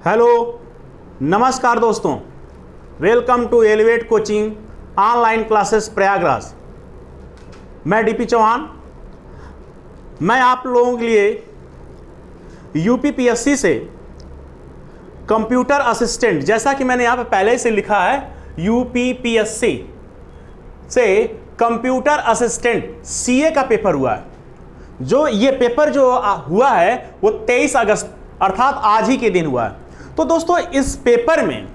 Hello, नमस्कार दोस्तों, welcome to elevate coaching online classes Prayagraj. मैं डीपी चौहान। मैं आप लोगों के लिए यूपीपीएससी से कंप्यूटर असिस्टेंट, जैसा कि मैंने यहाँ पे पहले से लिखा है, यूपीपीएससी से कंप्यूटर असिस्टेंट सीए का पेपर हुआ है। जो ये पेपर जो हुआ है वो 23 अगस्त अर्थात आज ही के दिन हुआ है। तो दोस्तों, इस पेपर में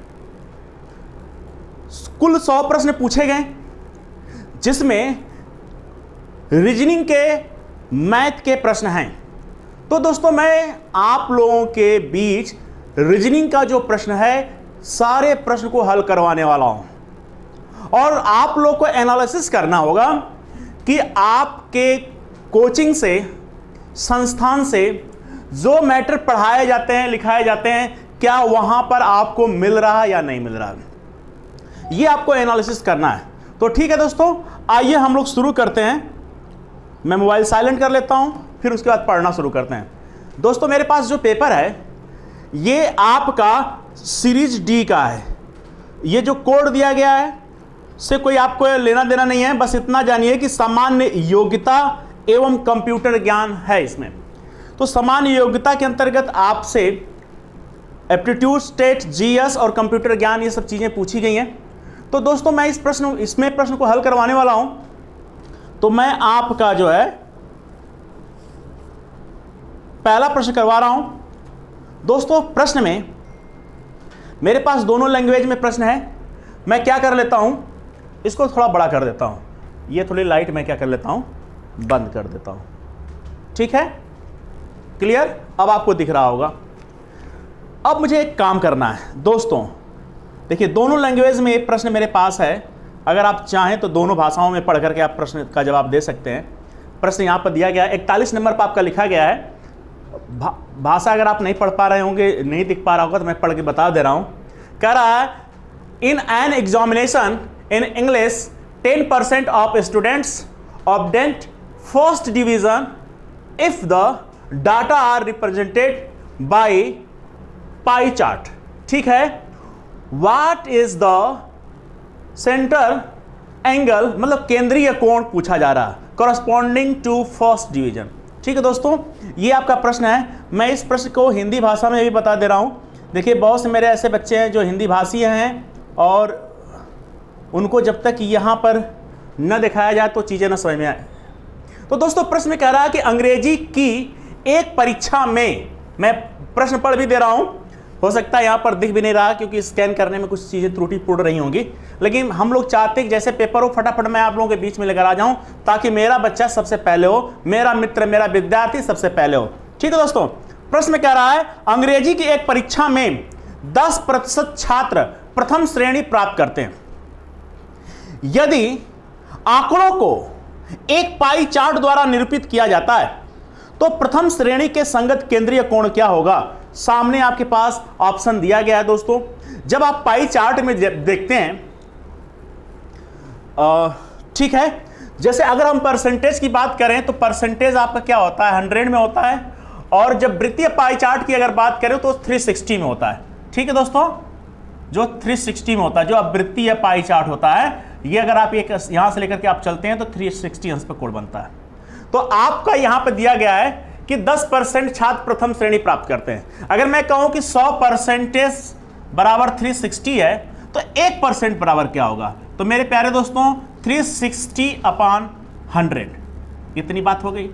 कुल 100 प्रश्न पूछे गए, जिसमें रीजनिंग के, मैथ के प्रश्न हैं। तो दोस्तों, मैं आप लोगों के बीच रीजनिंग का जो प्रश्न है, सारे प्रश्न को हल करवाने वाला हूं। और आप लोग को एनालिसिस करना होगा कि आपके कोचिंग से, संस्थान से जो मैटर पढ़ाए जाते हैं, लिखाए जाते हैं, क्या वहां पर आपको मिल रहा है या नहीं मिल रहा है, ये आपको एनालिसिस करना है। तो ठीक है दोस्तों, आइए हम लोग शुरू करते हैं। मैं मोबाइल साइलेंट कर लेता हूं, फिर उसके बाद पढ़ना शुरू करते हैं। दोस्तों, मेरे पास जो पेपर है ये आपका सीरीज डी का है। ये जो कोड दिया गया है से कोई आपको लेना देना नहीं है, बस इतना जानिए कि सामान्य योग्यता एवं कंप्यूटर ज्ञान है इसमें। तो सामान्य योग्यता के अंतर्गत आपसे एप्टीट्यूड टेस्ट, जीएस और कंप्यूटर ज्ञान, ये सब चीजें पूछी गई हैं। तो दोस्तों, मैं इसमें प्रश्न को हल करवाने वाला हूं। तो मैं आपका जो है पहला प्रश्न करवा रहा हूं। दोस्तों, प्रश्न में मेरे पास दोनों लैंग्वेज में प्रश्न है। मैं क्या कर लेता हूं, इसको थोड़ा बड़ा कर देता हूं। ये थोड़ी लाइट मैं क्या कर लेता हूं, बंद कर देता हूं। ठीक है, क्लियर? अब आपको दिख रहा होगा। अब मुझे एक काम करना है दोस्तों। देखिए, दोनों लैंग्वेज में एक प्रश्न मेरे पास है। अगर आप चाहें तो दोनों भाषाओं में पढ़ करके आप प्रश्न का जवाब दे सकते हैं। प्रश्न यहाँ पर दिया गया है, 41 नंबर पर आपका लिखा गया है। भाषा अगर आप नहीं पढ़ पा रहे होंगे, नहीं दिख पा रहा होगा, तो मैं पढ़ के बता दे रहा हूँ। कह रहा है, in an examination in English 10% of students obtained first division if the data are represented by pie chart. ठीक है, what is the centre angle, मतलब केंद्रीय कोण पूछा जा रहा है, कॉरस्पॉन्डिंग टू फर्स्ट डिवीजन। ठीक है दोस्तों, ये आपका प्रश्न है। मैं इस प्रश्न को हिंदी भाषा में भी बता दे रहा हूं। देखिए, बहुत से मेरे ऐसे बच्चे हैं जो हिंदी भाषी हैं और उनको जब तक यहां पर न दिखाया जाए तो चीजें न समझ में आए। तो दोस्तों, प्रश्न में कह रहा है कि अंग्रेजी की एक परीक्षा में, मैं प्रश्न पढ़ भी दे रहा हूं, हो सकता है यहां पर दिख भी नहीं रहा क्योंकि स्कैन करने में कुछ चीजें त्रुटिपूर्ण रही होंगी, लेकिन हम लोग चाहते हैं कि जैसे पेपर हो फटाफट मैं आप लोगों के बीच में लेकर आ जाऊं, ताकि मेरा बच्चा सबसे पहले हो, मेरा मित्र, मेरा विद्यार्थी सबसे पहले हो। ठीक है दोस्तों, प्रश्न में कह रहा है, अंग्रेजी की एक परीक्षा में 10% छात्र प्रथम श्रेणी प्राप्त करते हैं। यदि आंकड़ों को एक पाई चार्ट द्वारा निरूपित किया जाता है तो प्रथम श्रेणी के संगत केंद्रीय कोण क्या होगा? सामने आपके पास ऑप्शन दिया गया है दोस्तों। जब आप पाई चार्ट में देखते हैं, ठीक है, जैसे अगर हम परसेंटेज की बात करें तो परसेंटेज आपका क्या होता है, 100 में होता है। और जब वृत्तीय पाई चार्ट की अगर बात करें तो 360 में होता है। ठीक है दोस्तों, जो 360 में होता है, जो अब वृत्तीय पाई चार्ट होता है, ये अगर आप एक यहां से लेकर के आप चलते हैं तो 360 अंश पर कोण बनता है। तो आपका यहां पर दिया गया है कि 10% छात्र प्रथम श्रेणी प्राप्त करते हैं। अगर मैं कहूं कि 100% बराबर 360 है तो 1% बराबर क्या होगा? तो मेरे प्यारे दोस्तों, 360/100, इतनी बात हो गई।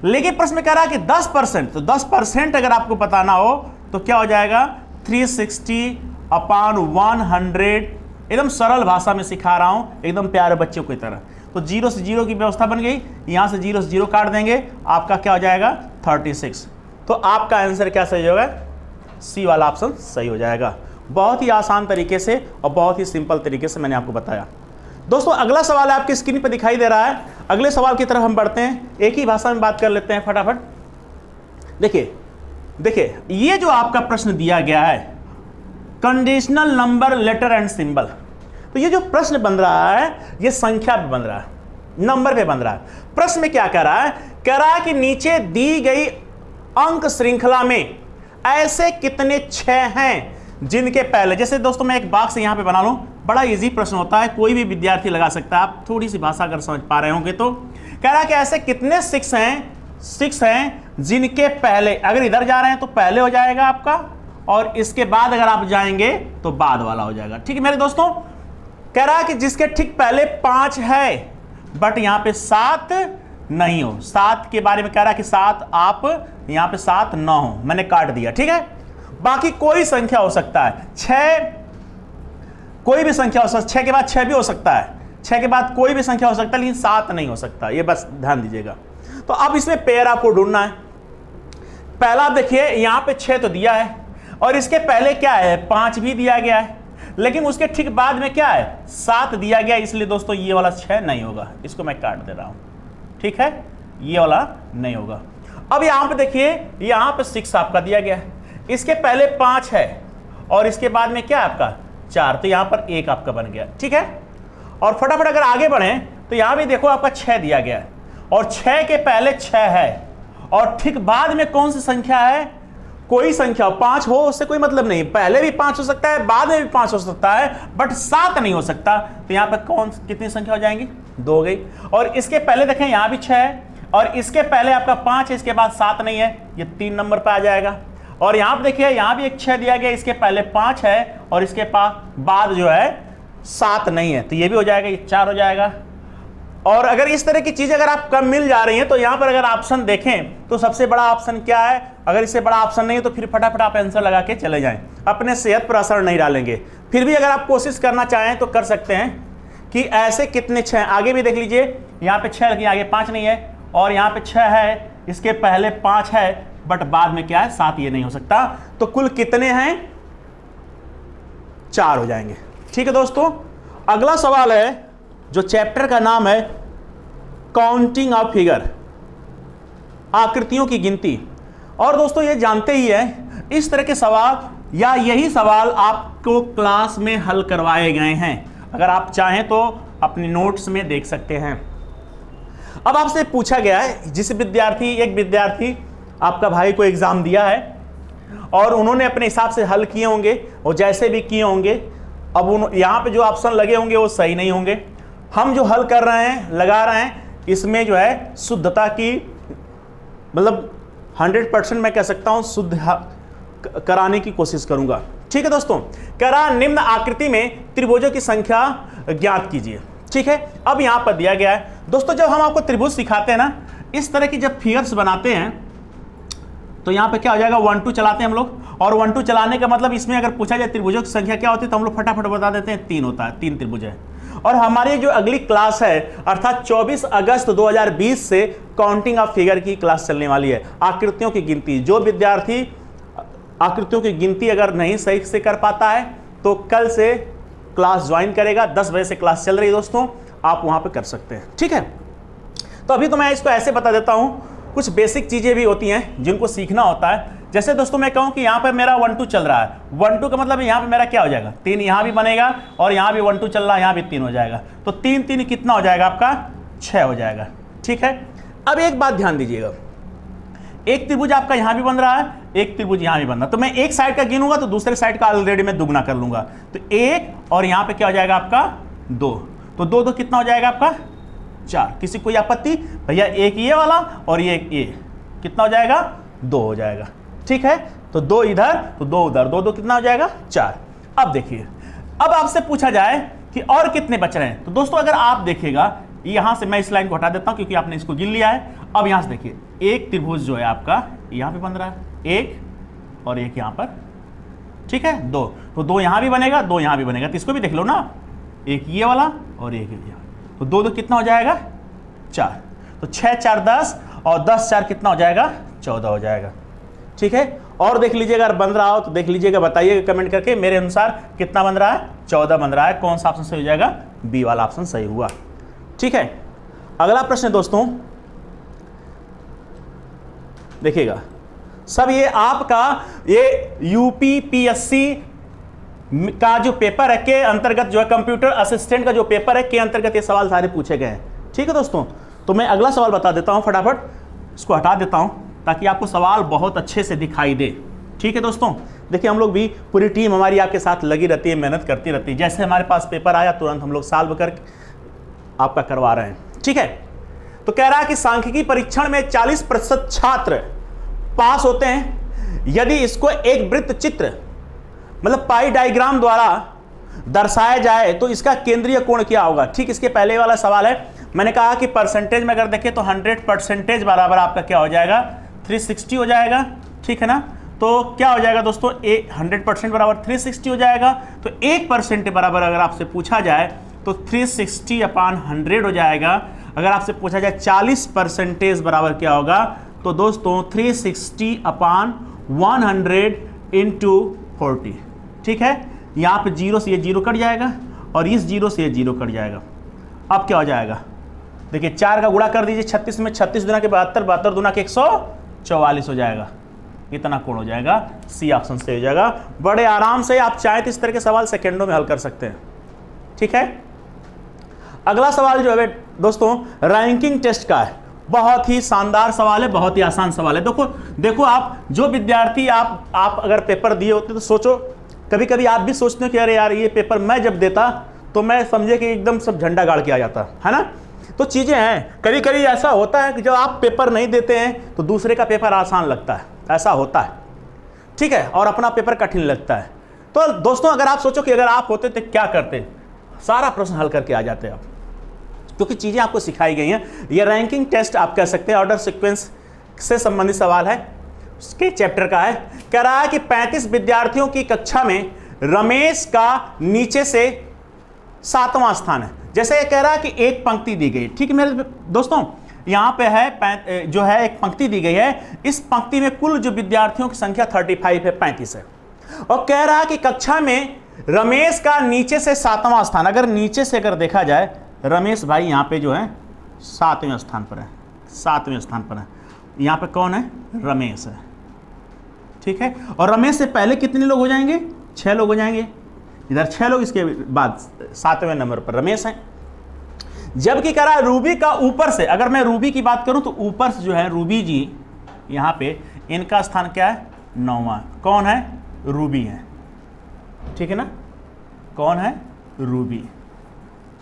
लेकिन प्रश्न में कह रहा है कि 10%, तो 10% अगर आपको बताना हो तो क्या हो जाएगा? 360/100। एकदम सरल भाषा में सिखा रहा हूं, एकदम प्यारे बच्चों की तरह। तो 0 से 0 की व्यवस्था बन गई, यहां से 0 से 0 काट देंगे, आपका क्या हो जाएगा? 36। तो आपका आंसर क्या सही होगा? सी वाला ऑप्शन सही हो जाएगा। बहुत ही आसान तरीके से और बहुत ही सिंपल तरीके से मैंने आपको बताया। दोस्तों, अगला सवाल आपकी स्क्रीन पर दिखाई दे रहा है। अगले सवाल की तरफ हम बढ़ते हैं, एक ही भाषा में बात कर लेते हैं फटाफट। देखिए, ये जो आपका प्रश्न दिया गया है, conditional number, letter and symbol, तो ये जो प्रश्न बन रहा है ये संख्या पे बन रहा है, नंबर पे बन रहा है। प्रश्न में क्या कह रहा है? कह रहा है कि नीचे दी गई अंक श्रृंखला में ऐसे कितने 6 हैं जिनके पहले, जैसे दोस्तों मैं एक बॉक्स यहां पे बना लूं, बड़ा इजी प्रश्न होता है, कोई भी विद्यार्थी लगा सकता है, आप थोड़ी सी भाषा अगर समझ पा रहे होंगे तो। कह रहा है कि ऐसे कितने 6 हैं जिनके पहले, अगर इधर जा रहे हैं तो पहले हो जाएगा आपका, और इसके बाद अगर आप जाएंगे तो बाद वाला हो जाएगा। ठीक है मेरे दोस्तों, कह रहा है कि जिसके ठीक पहले 5 है बट यहां पे 7 नहीं हो। 7 के बारे में कह रहा है कि 7 आप यहां पे 7 ना हो, मैंने काट दिया। ठीक है, बाकी कोई संख्या हो सकता है, 6 कोई भी संख्या हो सकता है, 6 के बाद 6 भी हो सकता है, 6 के बाद कोई भी संख्या हो सकता है, लेकिन 7 नहीं हो सकता, ये बस ध्यान दीजिएगा। तो अब इसमें पेयर आपको ढूंढना है। पहला आप देखिए यहां पे 6 तो दिया है, और इसके पहले क्या है 5 भी दिया गया है, लेकिन उसके ठीक बाद में क्या है 7 दिया गया, इसलिए दोस्तों ये वाला 6 नहीं होगा, इसको मैं काट दे रहा हूं। ठीक है, ये वाला नहीं होगा। अब यहां पे देखिए, यहां पे 6 आपका दिया गया है, इसके पहले 5 है और इसके बाद में क्या है आपका 4, तो यहां पर 1 आपका बन गया। ठीक है, और फटाफट अगर आगे बढ़े तो यहां भी देखो आपका 6 दिया गया है, और 6 के पहले 6 है, और ठीक बाद में कौन सी संख्या है, कोई संख्या 5 हो उससे कोई मतलब नहीं, पहले भी 5 हो सकता है, बाद में भी 5 हो सकता है, बट 7 नहीं हो सकता। तो यहां पर कितनी संख्या हो जाएंगी, 2 हो गई। और इसके पहले देखें यहां भी 6 है, और इसके पहले आपका 5 है, इसके बाद 7 नहीं है, ये 3 नंबर पर आ जाएगा। और यहां पर देखिए यहां भी एक 6 दिया गया, इसके पहले 5 है और इसके बाद जो है 7 नहीं है, तो ये भी हो जाएगा, ये 4 हो जाएगा। और अगर इस तरह की चीज अगर आप कम मिल जा रही हैं तो यहां पर अगर ऑप्शन देखें तो सबसे बड़ा ऑप्शन क्या है, अगर इससे बड़ा ऑप्शन नहीं है तो फिर फटाफट आप आंसर लगा के चले जाएं, अपने सेहत पर असर नहीं डालेंगे। फिर भी अगर आप कोशिश करना चाहें तो कर सकते हैं कि ऐसे कितने 6, आगे भी देख लीजिए, यहां पे 6 लगी, आगे 5 नहीं है, और यहां पे 6 है, इसके पहले 5 है, बट बाद में क्या है 7, ये नहीं हो सकता। तो कुल कितने हैं 4 हो जाएंगे। ठीक है दोस्तों, अगला सवाल है जो चैप्टर का नाम है काउंटिंग ऑफ फिगर, आकृतियों की गिनती। और दोस्तों ये जानते ही है, इस तरह के सवाल या यही सवाल आपको क्लास में हल करवाए गए हैं, अगर आप चाहें तो अपने नोट्स में देख सकते हैं। अब आपसे पूछा गया है, एक विद्यार्थी आपका भाई को एग्जाम दिया है और उन्होंने अपने हिसाब से हल किए होंगे, और जैसे भी किए होंगे, अब यहां पे जो ऑप्शन लगे होंगे वो सही नहीं होंगे। हम जो हल कर रहे हैं, लगा रहे हैं, इसमें जो है शुद्धता की, मतलब 100% मैं कह सकता हूं शुद्ध कराने की कोशिश करूंगा। ठीक है दोस्तों, कह रहा निम्न आकृति में त्रिभुजों की संख्या ज्ञात कीजिए। ठीक है, अब यहां पर दिया गया है दोस्तों, जब हम आपको त्रिभुज सिखाते हैं ना, इस तरह की जब फिगर्स बनाते हैं तो यहां पे क्या हो जाएगा 1 2 चलाते हैं हम लोग, और 1 2 चलाने का मतलब इसमें अगर पूछा जाए त्रिभुजों की संख्या क्या होती है तो हम लोग फटाफट बता देते हैं 3 होता है, 3 त्रिभुज है। और हमारी जो अगली क्लास है अर्थात 24 अगस्त 2020 से काउंटिंग ऑफ फिगर की क्लास चलने वाली है, आकृतियों की गिनती। जो विद्यार्थी आकृतियों की गिनती अगर नहीं सही से कर पाता है तो कल से क्लास ज्वाइन करेगा, 10 बजे से क्लास चल रही है दोस्तों, आप वहां पे कर सकते हैं। ठीक है, तो अभी तो मैं इसको ऐसे बता देता हूं, कुछ बेसिक चीजें भी होती हैं जिनको सीखना होता है। जैसे दोस्तों मैं कहूं कि यहां पर मेरा 1 2 चल रहा है, 1 2 का मतलब यहां पे मेरा क्या हो जाएगा 3, यहां भी बनेगा, और यहां भी 1 2 चल रहा है, यहां भी 3 हो जाएगा, तो 3 3 कितना हो जाएगा आपका 6 हो जाएगा। ठीक है, अब एक बात ध्यान दीजिएगा, एक त्रिभुज आपका यहां भी बन रहा है, एक त्रिभुज यहां भी बन रहा है, तो मैं एक साइड का गिनूंगा तो दूसरे साइड का ऑलरेडी मैं दुगना कर लूंगा, तो 1 और यहां पे क्या हो जाएगा आपका 2, तो 2 2 कितना हो जाएगा आपका 4। किसी कोई आपत्ति? भैया एक ये वाला और ये कितना हो जाएगा 2 हो जाएगा। ठीक है, तो 2 इधर तो 2 उधर, 2 2 कितना हो जाएगा 4। अब देखिए, अब आपसे पूछा जाए कि और कितने बच रहे हैं, तो दोस्तों अगर आप देखिएगा यहां से, मैं इस लाइन को हटा देता हूं क्योंकि आपने इसको गिन लिया है। अब यहां से देखिए, एक त्रिभुज जो है आपका यहां पे बन रहा है, एक और एक यहां पर, ठीक है 2, तो 2 यहां भी बनेगा, 2 यहां भी बनेगा, तो इसको भी देख लो ना, एक ये वाला और एक ये, तो 2 2 कितना हो जाएगा 4, तो 6 4 10 और 10 4 कितना हो जाएगा 14 हो जाएगा। ठीक है, और देख लीजिएगा अगर बन रहा हो तो देख लीजिएगा, बताइएगा कमेंट करके मेरे अनुसार कितना बन रहा है 14 बन रहा है। कौन सा ऑप्शन सही हो जाएगा? बी वाला ऑप्शन सही हुआ। ठीक है, अगला प्रश्न दोस्तों देखिएगा, सब ये आपका ये यूपीपीएससी का जो पेपर है के अंतर्गत जो है, कंप्यूटर असिस्टेंट का जो पेपर है के अंतर्गत ये सवाल सारे पूछे गए हैं। ठीक है दोस्तों, तो मैं अगला सवाल बता देता हूं, फटाफट इसको हटा देता हूं ताकि आपको सवाल बहुत अच्छे से दिखाई दे। ठीक है दोस्तों, देखिए हम लोग भी पूरी टीम हमारी आपके साथ लगी रहती है, मेहनत करती रहती है। जैसे हमारे पास पेपर आया तुरंत हम लोग सॉल्व कर आपका करवा रहे हैं। ठीक है, तो कह रहा है कि सांख्यिकी परीक्षण में 40% छात्र पास होते हैं यदि इसको एक वृत्त चित्र मतलब पाई डायग्राम द्वारा दर्शाया जाए तो इसका केंद्रीय कोण क्या होगा। ठीक, इसके पहले वाला सवाल है, मैंने कहा कि परसेंटेज में अगर देखें तो 100% बराबर आपका क्या हो जाएगा 360 हो जाएगा। ठीक है ना, तो क्या हो जाएगा दोस्तों 100% बराबर 360 हो जाएगा। तो 1% बराबर अगर आपसे पूछा जाए तो 360/100 हो जाएगा। अगर आपसे पूछा जाए 40% बराबर क्या होगा तो दोस्तों 360/100 × 40। ठीक है, यहाँ पे 0 से ये 0 कट जाएगा और इस 0 से ये 0 कट जाएगा। अब क्या हो जाएगा, देखिए 4 का गुणा कर दीजिए 36 में, 36 दुना के 72, 72 दुना के 144 हो जाएगा। इतना कोण हो जाएगा, सी ऑप्शन से हो जाएगा। बड़े आराम से आप चाहे तो इस तरह के सवाल सेकेंडों में हल कर सकते हैं। ठीक है, अगला सवाल जो है दोस्तों रैंकिंग टेस्ट का है। बहुत ही शानदार सवाल है, बहुत ही आसान सवाल है। देखो आप जो विद्यार्थी आप अगर पेपर दिए होते तो सोचो, कभी कभी आप भी सोचते हो कि अरे यार ये पेपर मैं जब देता तो मैं समझे कि एकदम सब झंडा गाड़ के आ जाता है ना। तो चीज़ें हैं, कभी कभी ऐसा होता है कि जब आप पेपर नहीं देते हैं तो दूसरे का पेपर आसान लगता है, ऐसा होता है। ठीक है, और अपना पेपर कठिन लगता है। तो दोस्तों अगर आप सोचो कि अगर आप होते तो क्या करते, सारा प्रश्न हल करके आ जाते आप, क्योंकि चीज़ें आपको सिखाई गई हैं। ये रैंकिंग टेस्ट आप कह सकते हैं, ऑर्डर सीक्वेंस से संबंधित सवाल है, उसके चैप्टर का है। कह रहा है कि 35 विद्यार्थियों की कक्षा में रमेश का नीचे से 7वां स्थान है। जैसे ये कह रहा है कि एक पंक्ति दी गई। ठीक है मेरे दोस्तों, यहाँ पे है जो है एक पंक्ति दी गई है, इस पंक्ति में कुल जो विद्यार्थियों की संख्या 35 है, 35 है। और कह रहा है कि कक्षा में रमेश का नीचे से 7वां स्थान, अगर नीचे से अगर देखा जाए रमेश भाई यहाँ पे जो है 7वें स्थान पर है, 7वें स्थान पर है। यहाँ पे कौन है, रमेश है। ठीक है, और रमेश से पहले कितने लोग हो जाएंगे, 6 लोग हो जाएंगे। इधर 6 लोग, इसके बाद 7वें नंबर पर रमेश है। जबकि कह रहा है रूबी का ऊपर से, अगर मैं रूबी की बात करूं तो ऊपर से जो है रूबी जी यहाँ पे इनका स्थान क्या है, 9वां। कौन है, रूबी है। ठीक है ना, कौन है, रूबी,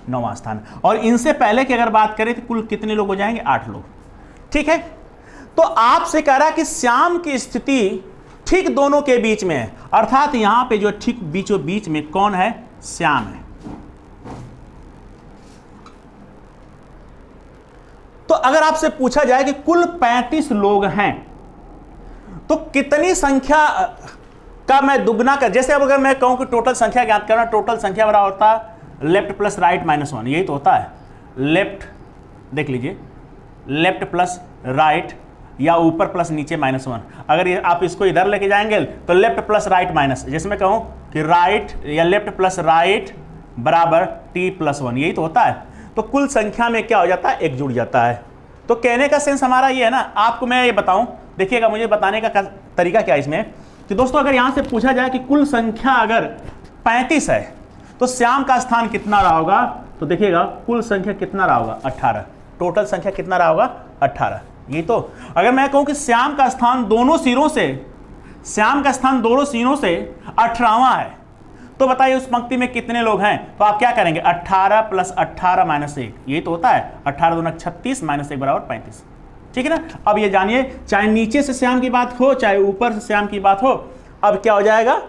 9वां स्थान। और इनसे पहले की अगर बात करें तो कुल कितने लोग हो जाएंगे, 8 लोग। ठीक है, तो आपसे कह रहा है कि श्याम की स्थिति ठीक दोनों के बीच में है, अर्थात यहां पे जो ठीक बीचों बीच में कौन है, श्याम है। तो अगर आपसे पूछा जाए कि कुल 35 लोग हैं तो कितनी संख्या का मैं दुगना कर, जैसे अब अगर मैं कहूं कि टोटल संख्या ज्ञात करना, टोटल संख्या बराबर होता है लेफ्ट प्लस राइट माइनस 1, यही तो होता है। लेफ्ट देख लीजिए, लेफ्ट प्लस राइट या ऊपर प्लस नीचे -1। अगर ये आप इसको इधर लेके जाएंगे तो लेफ्ट प्लस राइट माइनस, जैसे मैं कहूं कि राइट या लेफ्ट प्लस राइट बराबर t+1, यही तो होता है। तो कुल संख्या में क्या हो जाता है, 1 जुड़ जाता है। तो कहने का सेंस हमारा ये है ना, आपको मैं ये बताऊं, देखिएगा मुझे बताने का तरीका क्या है इसमें कि दोस्तों अगर यहां से पूछा जाए कि कुल संख्या अगर 35 है तो श्याम का स्थान कितना रहा होगा, तो देखिएगा कुल संख्या कितना रहा होगा, 18। टोटल संख्या कितना रहा होगा, 18। ये तो अगर मैं कहूं कि श्याम का स्थान दोनों सिरों से 18वां है तो बताइए उस पंक्ति में कितने लोग हैं। तो आप क्या करेंगे, 18 + 18 - 1, यही तो होता है। 18 दूना 36 -1 बराबर 35। ठीक है ना। अब ये जानिए, चाहे नीचे से श्याम की बात हो चाहे ऊपर से श्याम की बात हो, अब क्या हो जाएगा,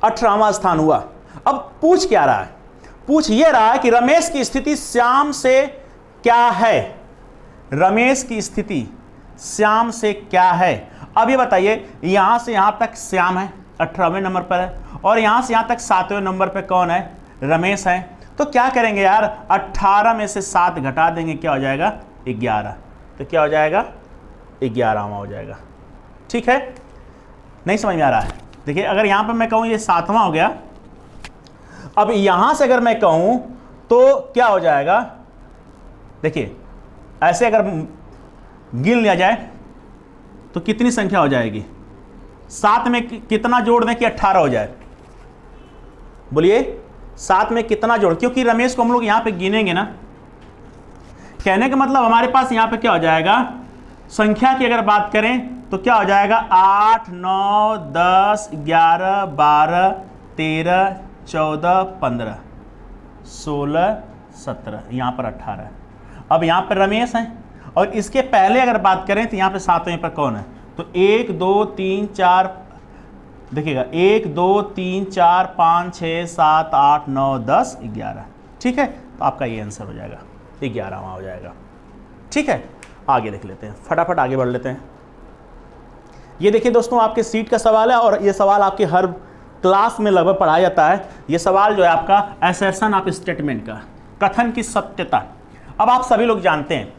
18वां स्थान हुआ। अब पूछ क्या रहा है, पूछ ये रहा है कि रमेश की स्थिति श्याम से क्या है, रमेश की स्थिति श्याम से क्या है। अब ये बताइए, यहां से यहां तक श्याम है, 18वें नंबर पर है, और यहां से यहां तक 7वें नंबर पर कौन है, रमेश है। तो क्या करेंगे यार, 18 में से 7 घटा देंगे, क्या हो जाएगा, 11। तो क्या हो जाएगा, 11वां हो जाएगा। ठीक है, नहीं समझ में आ रहा है। देखिए अगर यहां पर मैं कहूं ये 7वां हो गया, अब यहां से अगर मैं कहूं तो क्या हो जाएगा, देखिए ऐसे अगर गिन लिया जाए तो कितनी संख्या हो जाएगी, 7 में कितना जोड़ दें कि 18 हो जाए, बोलिए 7 में कितना जोड़, क्योंकि रमेश को हम लोग यहां पे गिनेंगे ना। कहने का मतलब हमारे पास यहां पे क्या हो जाएगा, संख्या की अगर बात करें तो क्या हो जाएगा 8, 9, 10, 11, 12, 13, 14, 15, 16, 17, यहाँ पर 18। अब यहाँ पर रमेश है, और इसके पहले अगर बात करें तो यहाँ पे सातवें पर कौन है, तो 1, 2, 3, 4, देखिएगा 1, 2, 3, 4, 5, 6, 7, 8, 9, 10, 11। ठीक है, तो आपका ये आंसर हो जाएगा 11वां हो जाएगा। ठीक है, आगे देख लेते हैं, फटाफट आगे बढ़ लेते हैं। ये देखिए दोस्तों, आपके सीट का सवाल है, और ये सवाल आपके हर क्लास में लगभग पढ़ाया जाता है। ये सवाल जो है आपका असर्शन ऑफ स्टेटमेंट का, कथन की सत्यता। अब आप सभी लोग जानते हैं,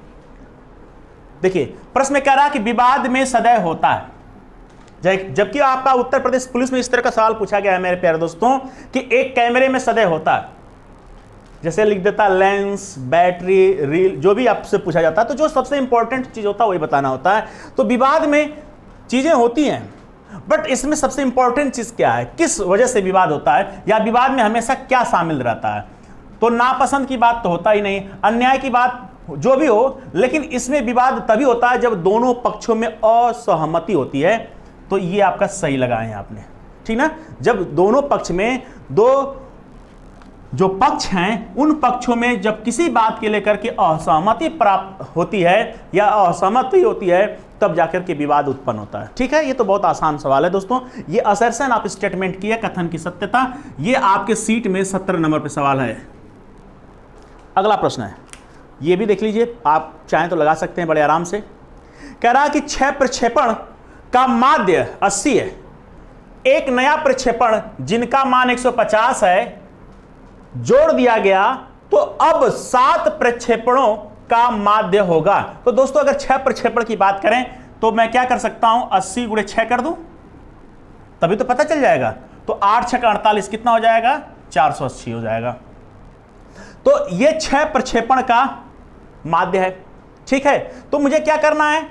देखिए प्रश्न में कह रहा है कि विवाद में सदैव होता है, जबकि आपका उत्तर प्रदेश पुलिस में इस तरह का सवाल पूछा गया है मेरे प्यारे दोस्तों कि एक कैमरे में सदैव होता है, जैसे लिख देता लेंस, बैटरी, रील, जो भी आपसे पूछा जाता है, तो जो सबसे इंपॉर्टेंट चीज होता है वही बताना होता है। तो विवाद में चीजें होती हैं, बट इसमें सबसे इंपॉर्टेंट चीज क्या है, किस वजह से विवाद होता है, या विवाद में हमेशा क्या शामिल रहता है। तो नापसंद की बात तो होता ही नहीं, अन्याय की बात जो भी हो, लेकिन इसमें विवाद तभी होता है जब दोनों पक्षों में असहमति होती है। तो ये आपका सही लगाए हैं आपने, ठीक ना। जब दोनों पक्ष में, दो जो पक्ष हैं उन पक्षों में जब किसी बात के लेकर के असहमति प्राप्त होती है या असहमति होती है, तब जाकर के विवाद उत्पन्न होता है। ठीक है, ये तो बहुत आसान सवाल है दोस्तों। ये असर्शन ऑफ स्टेटमेंट की है, कथन की सत्यता। ये आपके सीट में 17 नंबर पे सवाल है। अगला प्रश्न है, ये भी देख लीजिए, आप चाहें तो लगा सकते हैं बड़े आराम से। कह रहा है कि 6 प्रक्षेपण का माध्य 80 है, एक नया प्रक्षेपण जिनका मान 150 है जोड़ दिया गया, तो अब 7 प्रक्षेपणों का माध्य होगा। तो दोस्तों अगर 6 प्रक्षेपण की बात करें तो मैं क्या कर सकता हूं, 80 × 6 कर दूं, तभी तो पता चल जाएगा। तो 8 × 6 = 48, कितना हो जाएगा, 480 हो जाएगा। तो ये 6 प्रक्षेपण का माध्य है। ठीक है, तो मुझे क्या करना है,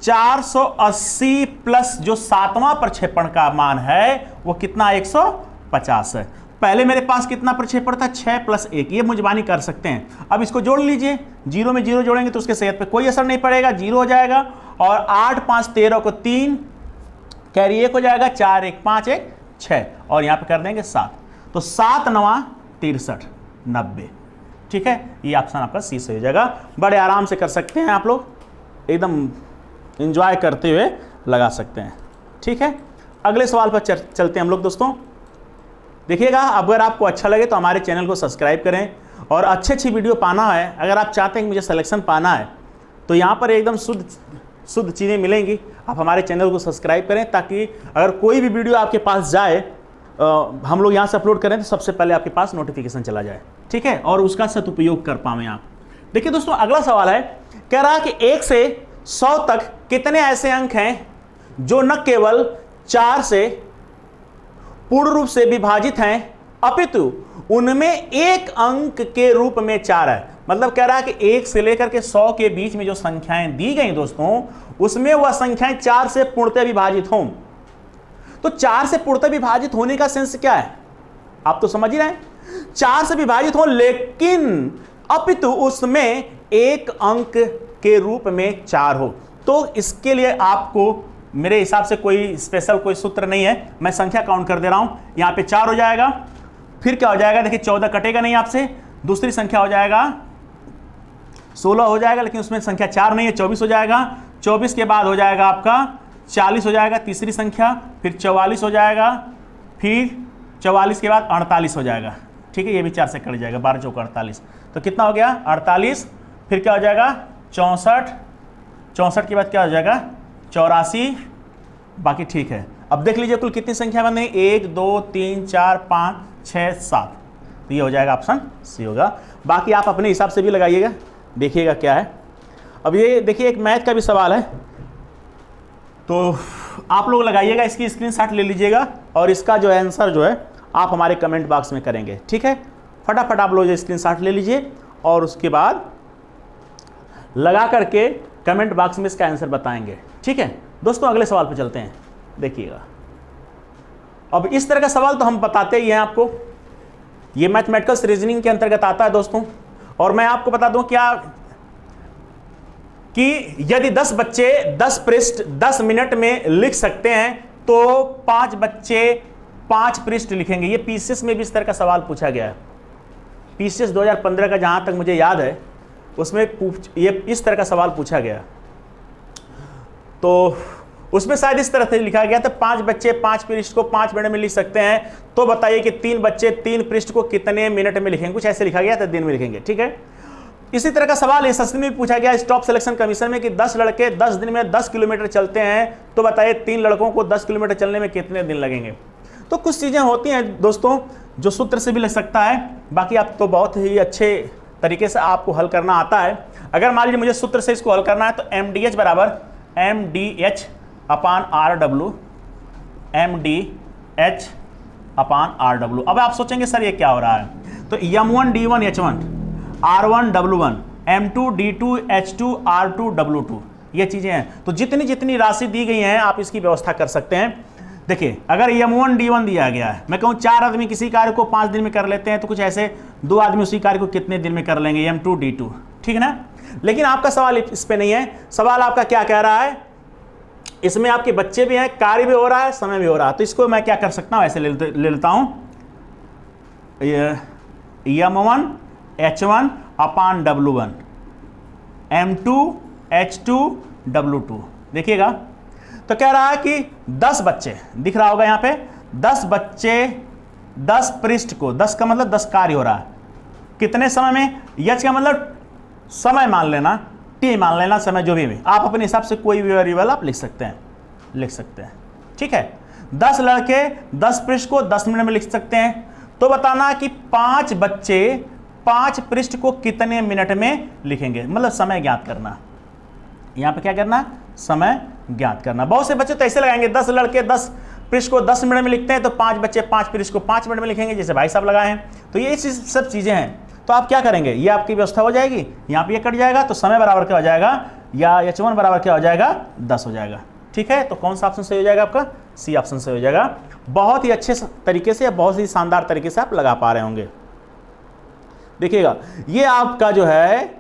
480 प्लस जो 7वां प्रक्षेपण का मान है वो कितना, 150 है। पहले मेरे पास कितना प्रक्षेपण था, 6 + 1, ये मुंजबानी कर सकते हैं। अब इसको जोड़ लीजिए, 0 में 0 जोड़ेंगे तो उसके सेहत पे कोई असर नहीं पड़ेगा, 0 हो जाएगा। और 8, 5, 13 को 3 कैरी 1 हो जाएगा, 4, 1, 5, 1, 6, और यहाँ पे कर देंगे 7। तो 7 × 9 = 63, 90। ठीक है, ये ऑप्शन आपका सी से हो जाएगा। बड़े आराम से कर सकते हैं आप लोग, एकदम एंजॉय करते हुए लगा सकते हैं। ठीक है, अगले सवाल पर चलते हैं हम लोग दोस्तों। देखिएगा, अगर आपको अच्छा लगे तो हमारे चैनल को सब्सक्राइब करें, और अच्छी वीडियो पाना है, अगर आप चाहते हैं कि मुझे सिलेक्शन पाना है, तो यहाँ पर एकदम शुद्ध चीज़ें मिलेंगी। आप हमारे चैनल को सब्सक्राइब करें, ताकि अगर कोई भी वीडियो आपके पास जाए, हम लोग यहाँ से अपलोड करें, तो सबसे पहले आपके पास नोटिफिकेशन चला जाए। ठीक है, और उसका सदुपयोग कर पाएं आप। देखिए दोस्तों, अगला सवाल है, कह रहा है कि 1 से 100 तक कितने ऐसे अंक हैं जो न केवल 4 से पूर्ण रूप से विभाजित हैं, अपितु उनमें एक अंक के रूप में 4 है। मतलब कह रहा है कि 1 से लेकर के 100 के बीच में जो संख्याएं दी गई दोस्तों, उसमें वह संख्याएं 4 से पूर्णतः विभाजित हों। तो 4 से पूर्णतः विभाजित होने का सेंस क्या है, आप तो समझ ही रहे हैं, 4 से विभाजित हो, लेकिन अपितु उसमें एक अंक के रूप में 4 हो। तो इसके लिए आपको मेरे हिसाब से कोई स्पेशल कोई सूत्र नहीं है, मैं संख्या काउंट कर दे रहा हूं। यहां पे 4 हो जाएगा, फिर क्या हो जाएगा, देखिए 14 कटेगा नहीं आपसे, दूसरी संख्या हो जाएगा 16 हो जाएगा, लेकिन उसमें संख्या 4 नहीं है, 24 हो जाएगा। 24 के बाद हो जाएगा आपका 40 हो जाएगा, तीसरी संख्या, फिर 44 हो जाएगा, फिर 44 के बाद 48 हो जाएगा। ठीक है, ये भी 4 से कट जाएगा, 12 × 4 = 48। तो कितना हो गया, 48, फिर क्या हो जाएगा 64, 64 के बाद क्या हो जाएगा 84, बाकी ठीक है। अब देख लीजिए कुल कितनी संख्या बन गई, 1, 2, 3, 4, 5, 6, 7। तो ये हो जाएगा ऑप्शन सी होगा। बाकी आप अपने हिसाब से भी लगाइएगा, देखिएगा क्या है। अब ये देखिए एक मैथ का भी सवाल है, तो आप लोग लगाइएगा, इसकी स्क्रीनशॉट ले लीजिएगा, और इसका जो आंसर जो है आप हमारे कमेंट बॉक्स में करेंगे। ठीक है, फटाफट आप लोग स्क्रीनशॉट ले लीजिए, और उसके बाद लगा करके कमेंट बॉक्स में इसका आंसर बताएंगे। ठीक है दोस्तों, अगले सवाल पर चलते हैं। देखिएगा, अब इस तरह का सवाल तो हम बताते ही हैं आपको, ये मैथमेटिकल रीजनिंग के अंतर्गत आता है दोस्तों। और मैं आपको बता दूं क्या, कि यदि 10 बच्चे 10 पृष्ठ 10 मिनट में लिख सकते हैं तो 5 बच्चे 5 पृष्ठ लिखेंगे। ये पीसीएस में भी इस तरह का सवाल पूछा गया है। पीसीएस 2015 का जहां तक मुझे याद है उसमें ये इस तरह का सवाल पूछा गया, तो उसमें शायद इस तरह से लिखा गया था 5 बच्चे 5 पृष्ठ को 5 मिनट में लिख सकते हैं, तो बताइए कि 3 बच्चे 3 पृष्ठ को कितने मिनट में लिखेंगे, कुछ ऐसे लिखा गया था, दिन में लिखेंगे। ठीक है, इसी तरह का सवाल एसएससी में भी पूछा गया स्टाफ सिलेक्शन कमीशन में कि 10 लड़के 10 दिन में 10 किलोमीटर चलते हैं, तो बताइए 3 लड़कों को 10 किलोमीटर चलने में कितने दिन लगेंगे। तो कुछ चीज़ें होती हैं दोस्तों जो सूत्र से भी लग सकता है, बाकी आप तो बहुत ही अच्छे तरीके से आपको हल करना आता है। अगर मान लीजिए मुझे सूत्र से इसको हल करना है तो MDH बराबर MDH अपान RW, MDH अपान RW। अब आप सोचेंगे सर ये क्या हो रहा है, तो M1 D1 H1 R1 W1 M2 D2 H2 R2 W2 ये चीज़ें हैं। तो जितनी जितनी राशि दी गई हैं आप इसकी व्यवस्था कर सकते हैं। देखिए अगर M1 D1 दिया गया है, मैं कहूँ 4 आदमी किसी कार्य को 5 दिन में कर लेते हैं, तो कुछ ऐसे 2 आदमी उसी कार्य को कितने दिन में कर लेंगे, M2 D2, ठीक है ना। लेकिन आपका सवाल इस पे नहीं है, सवाल आपका क्या कह रहा है, इसमें आपके बच्चे भी हैं, कार्य भी हो रहा है, समय भी हो रहा है। तो इसको मैं क्या कर सकता हूँ, ऐसे ले लेता हूँ M1 H1 अपान W1 M2 H2 W2। देखिएगा तो कह रहा है कि 10 बच्चे दिख रहा होगा यहाँ पे, 10 बच्चे 10 पृष्ठ को, 10 का मतलब 10 कार्य हो रहा है, कितने समय में, H का मतलब समय मान लेना, T मान लेना, समय जो भी आप अपने हिसाब से कोई भी वेरिएबल आप लिख सकते हैं, ठीक है। 10 लड़के 10 पृष्ठ को 10 मिनट में लिख सकते हैं, तो बताना कि 5 बच्चे 5 पृष्ठ को कितने मिनट में लिखेंगे, मतलब समय ज्ञात करना। यहां पे क्या करना, समय ज्ञात करना। बहुत से बच्चे तो ऐसे लगाएंगे 10 लड़के 10 पृष्ठ को 10 मिनट में लिखते हैं, तो 5 बच्चे 5 पृष्ठ को 5 मिनट में लिखेंगे, जैसे भाई साहब लगाए हैं। तो ये सब चीजें हैं, तो आप क्या करेंगे, ये आपकी व्यवस्था हो जाएगी, यहाँ पे ये कट जाएगा, तो समय बराबर क्या हो जाएगा, या H1 बराबर क्या हो जाएगा, 10 हो जाएगा। ठीक है, तो कौन सा ऑप्शन सही हो जाएगा आपका, C ऑप्शन सही हो जाएगा। बहुत ही अच्छे तरीके से, बहुत ही शानदार तरीके से आप लगा पा रहे होंगे। देखिएगा ये आपका जो है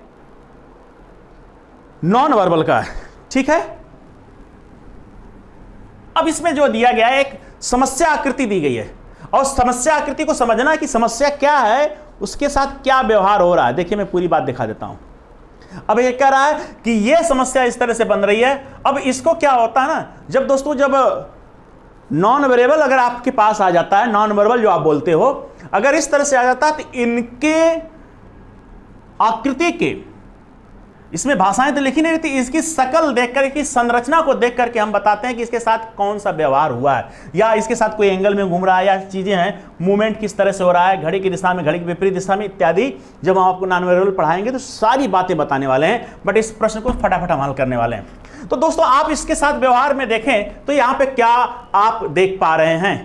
नॉन वर्बल का है, ठीक है। अब इसमें जो दिया गया है एक समस्या आकृति दी गई है, और समस्या आकृति को समझना कि समस्या क्या है, उसके साथ क्या व्यवहार हो रहा है। देखिए मैं पूरी बात दिखा देता हूं। अब ये कह रहा है कि ये समस्या इस तरह से बन रही है। अब इसको क्या होता है ना, जब दोस्तों जब नॉन वेरिएबल अगर आपके पास आ जाता है, नॉन वर्बल जो आप बोलते हो, अगर इस तरह से आ जाता है, तो इनके आकृति के, इसमें भाषाएं तो लिखी नहीं रहती, इसकी शकल देखकर, इसकी संरचना को देख करके हम बताते हैं कि इसके साथ कौन सा व्यवहार हुआ है, या इसके साथ कोई एंगल में घूम रहा है, या चीजें हैं, मूवमेंट किस तरह से हो रहा है, घड़ी की दिशा में, घड़ी की विपरीत दिशा में इत्यादि। जब हम आपको नॉन वेरिएबल पढ़ाएंगे तो सारी बातें बताने वाले हैं, बट इस प्रश्न को फटाफट हल करने वाले हैं। तो दोस्तों आप इसके साथ व्यवहार में देखें तो यहाँ पे क्या आप देख पा रहे हैं।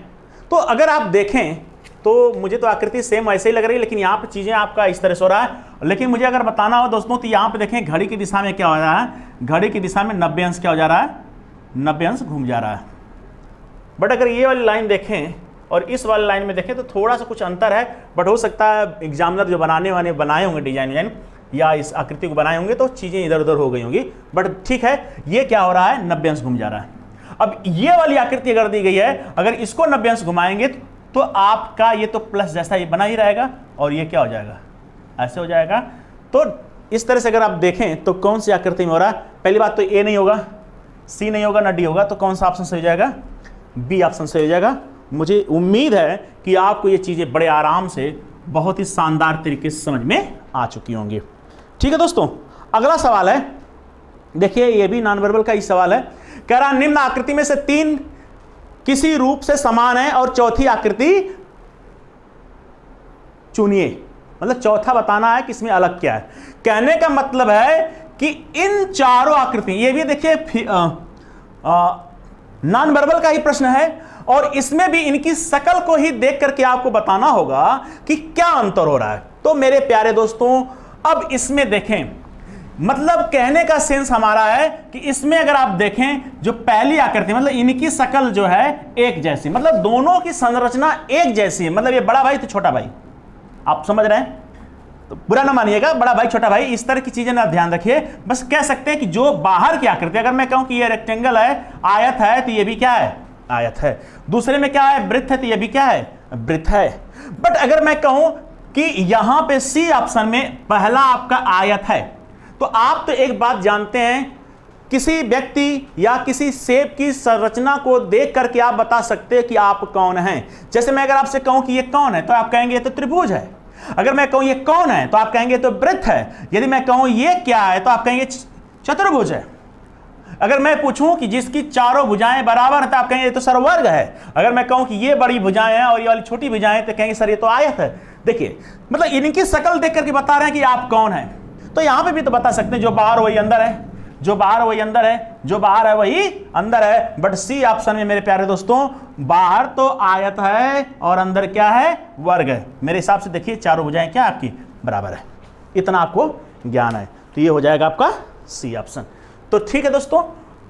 तो अगर आप देखें तो मुझे तो आकृति सेम ऐसे ही लग रही है, लेकिन यहाँ पे चीजें आपका इस तरह से हो रहा है। लेकिन मुझे अगर बताना हो दोस्तों, तो यहाँ पे देखें घड़ी की दिशा में क्या हो रहा है, घड़ी की दिशा में 90 अंश क्या हो जा रहा है, 90 अंश घूम जा रहा है। बट अगर ये वाली लाइन देखें और इस वाली लाइन में देखें तो थोड़ा सा कुछ अंतर है, बट हो सकता है एग्जामिनर जो बनाए होंगे डिजाइन या इस आकृति को बनाए होंगे तो चीजें इधर उधर हो गई होंगी, बट ठीक है। ये क्या हो रहा है, 90 अंश घूम जा रहा है। अब ये वाली आकृति अगर दी गई है, अगर इसको 90 अंश घुमाएंगे तो आपका ये तो प्लस जैसा ये बना ही रहेगा, और ये क्या हो जाएगा, ऐसे हो जाएगा। तो इस तरह से अगर आप देखें तो कौन सी आकृति में हो रहा है, पहली बात तो ए नहीं होगा, सी नहीं होगा, ना डी होगा, तो कौन सा ऑप्शन सही हो जाएगा, बी ऑप्शन सही हो जाएगा। मुझे उम्मीद है कि आपको ये चीजें बड़े आराम से, बहुत ही शानदार तरीके से समझ में आ चुकी होंगी। ठीक है दोस्तों, अगला सवाल है, देखिए ये भी नॉन वर्बल का ही सवाल है। कह रहा निम्न आकृति में से 3 किसी रूप से समान है और चौथी आकृति चुनिए, मतलब चौथा बताना है कि इसमें अलग क्या है। कहने का मतलब है कि इन चारों आकृति, ये भी देखिए नॉन वर्बल का ही प्रश्न है, और इसमें भी इनकी शकल को ही देख करके आपको बताना होगा कि क्या अंतर हो रहा है। तो मेरे प्यारे दोस्तों, अब इसमें देखें, मतलब कहने का सेंस हमारा है कि इसमें अगर आप देखें जो पहली आकृति, मतलब इनकी शकल जो है एक जैसी, मतलब दोनों की संरचना एक जैसी है। मतलब ये बड़ा भाई तो छोटा भाई, आप समझ रहे हैं, तो बुरा ना मानिएगा, बड़ा भाई छोटा भाई इस तरह की चीजें ना ध्यान रखिए। बस कह सकते हैं कि जो बाहर की आकृति, अगर मैं कहूं कि ये रेक्टेंगल है, आयत है, तो ये भी क्या है, आयत है। दूसरे में क्या है, वृत्त है, तो ये भी क्या है, वृत्त है। बट अगर मैं कहूं कि यहां पे सी ऑप्शन में पहला आपका आयत है, तो आप तो एक बात जानते हैं, किसी व्यक्ति या किसी शेप की संरचना को देख करके आप बता सकते हैं कि आप कौन हैं। जैसे मैं अगर आपसे कहूं कि ये कौन है, तो आप कहेंगे ये तो त्रिभुज है। अगर मैं कहूं ये कौन है, तो आप कहेंगे तो वृत्त है। यदि मैं कहूं ये क्या है, तो आप कहेंगे चतुर्भुज है। अगर मैं पूछूं कि जिसकी चारों भुजाएं बराबर है, तो आप कहेंगे ये तो सर्ववर्ग है। अगर मैं कहूं कि ये बड़ी भुजाएं हैं और ये वाली छोटी भुजाएं, तो कहेंगे सर ये तो आयत है। देखिए, मतलब इनकी शक्ल देख करके बता रहे हैं कि आप कौन हैं। तो यहां पे भी तो बता सकते हैं, जो बाहर वही अंदर है, जो बाहर वही अंदर है, जो बाहर है वही अंदर है। बट सी ऑप्शन में मेरे प्यारे दोस्तों, बाहर तो आयत है और अंदर क्या है, वर्ग है। मेरे हिसाब से देखिए चारों भुजाएं क्या आपकी बराबर है, इतना आपको ज्ञान है। तो ये हो जाएगा आपका सी ऑप्शन। तो ठीक है दोस्तों,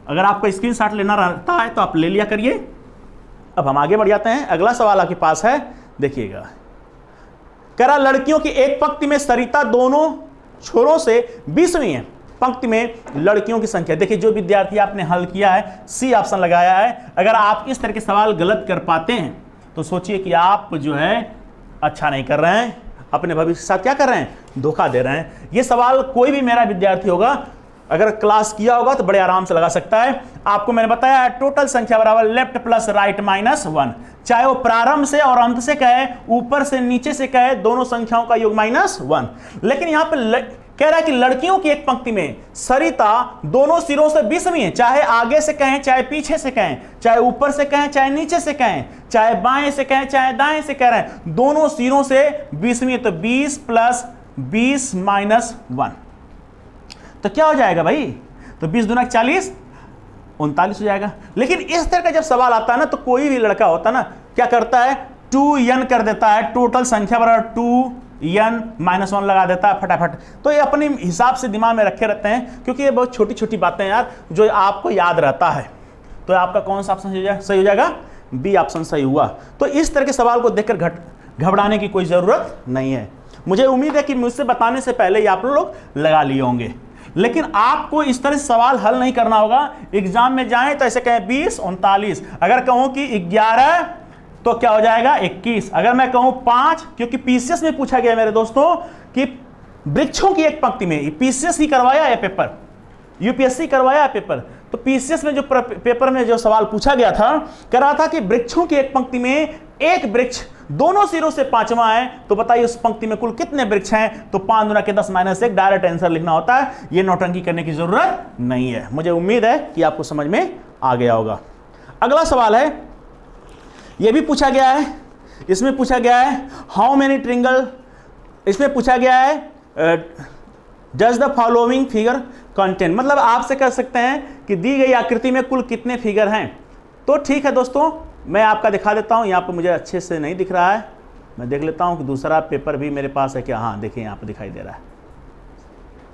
अगर आपको स्क्रीनशॉट लेना रहता है तो आप ले लिया करिए। अब हम आगे बढ़ जाते हैं। अगला सवाल आपके पास है, देखिएगा। कह रहा लड़कियों की एक पंक्ति में सरिता दोनों छोरों से 20वीं है। पंक्ति में लड़कियों की संख्या, देखिए जो विद्यार्थी आपने हल किया है, सी ऑप्शन लगाया है। अगर आप इस तरह के सवाल गलत कर पाते हैं तो सोचिए कि आप जो है अच्छा नहीं कर रहे हैं, अपने भविष्य के साथ क्या कर रहे हैं, धोखा दे रहे हैं। ये सवाल कोई भी मेरा विद्यार्थी होगा, अगर क्लास किया होगा तो बड़े आराम से लगा सकता है। आपको मैंने बताया टोटल संख्या बराबर लेफ्ट प्लस राइट माइनस 1, चाहे वो प्रारंभ से और अंत से कहे, ऊपर से नीचे से कहे, दोनों संख्याओं का योग -1। लेकिन यहां पर कह रहा है कि लड़कियों की एक पंक्ति में सरिता दोनों सिरों से 20वीं है, चाहे आगे से कहें चाहे पीछे से कहें, चाहे ऊपर से कहें चाहे नीचे से कहें, चाहे बाएं से कहें चाहे दाएं से कह रहे हैं, दोनों सिरों से 20वीं है। तो 20 + 20 - 1, तो क्या हो जाएगा भाई, तो 20 दूना 40, 39 हो जाएगा। लेकिन इस तरह का जब सवाल आता है ना, तो कोई भी लड़का होता है ना, क्या करता है, 2n कर देता है, टोटल संख्या बराबर 2n - 1 लगा देता है फटाफट। तो ये अपने हिसाब से दिमाग में रखे रहते हैं, क्योंकि ये बहुत छोटी छोटी बातें यार जो आपको याद रहता है। तो आपका कौन सा ऑप्शन सही हो जाएगा, बी ऑप्शन सही हुआ। तो इस तरह के सवाल को देखकर घबराने की कोई जरूरत नहीं है। मुझे उम्मीद है कि मुझसे बताने से पहले ही आप लोग लगा लिए होंगे। लेकिन आपको इस तरह से सवाल हल नहीं करना होगा। एग्जाम में जाएं तो ऐसे कहें 20, 39, अगर कहूं कि 11 तो क्या हो जाएगा 21, अगर मैं कहूं 5, क्योंकि पीसीएस में पूछा गया मेरे दोस्तों कि वृक्षों की एक पंक्ति में, पीसीएस ही करवाया है पेपर, यूपीएससी करवाया है पेपर, तो पीसीएस में जो पेपर में जो सवाल पूछा गया था, कह रहा था कि वृक्षों की एक पंक्ति में एक वृक्ष दोनों सिरों से 5वां है, तो बताइए उस पंक्ति में कुल कितने वृक्ष हैं। तो 5 × 10 - 1 डायरेक्ट आंसर लिखना होता है, ये नौटंकी करने की जरूरत नहीं है। मुझे उम्मीद है कि आपको समझ में आ गया होगा। अगला सवाल है, यह भी पूछा गया है, इसमें पूछा गया है हाउ मेनी ट्रिंगल, इसमें पूछा गया है does the following figure contain, मतलब आपसे कह सकते हैं कि दी गई आकृति में कुल कितने फिगर हैं। तो ठीक है दोस्तों, मैं आपका दिखा देता हूं। यहाँ पर मुझे अच्छे से नहीं दिख रहा है, मैं देख लेता हूं कि दूसरा पेपर भी मेरे पास है क्या। हाँ देखिए, यहाँ पर दिखाई दे रहा है।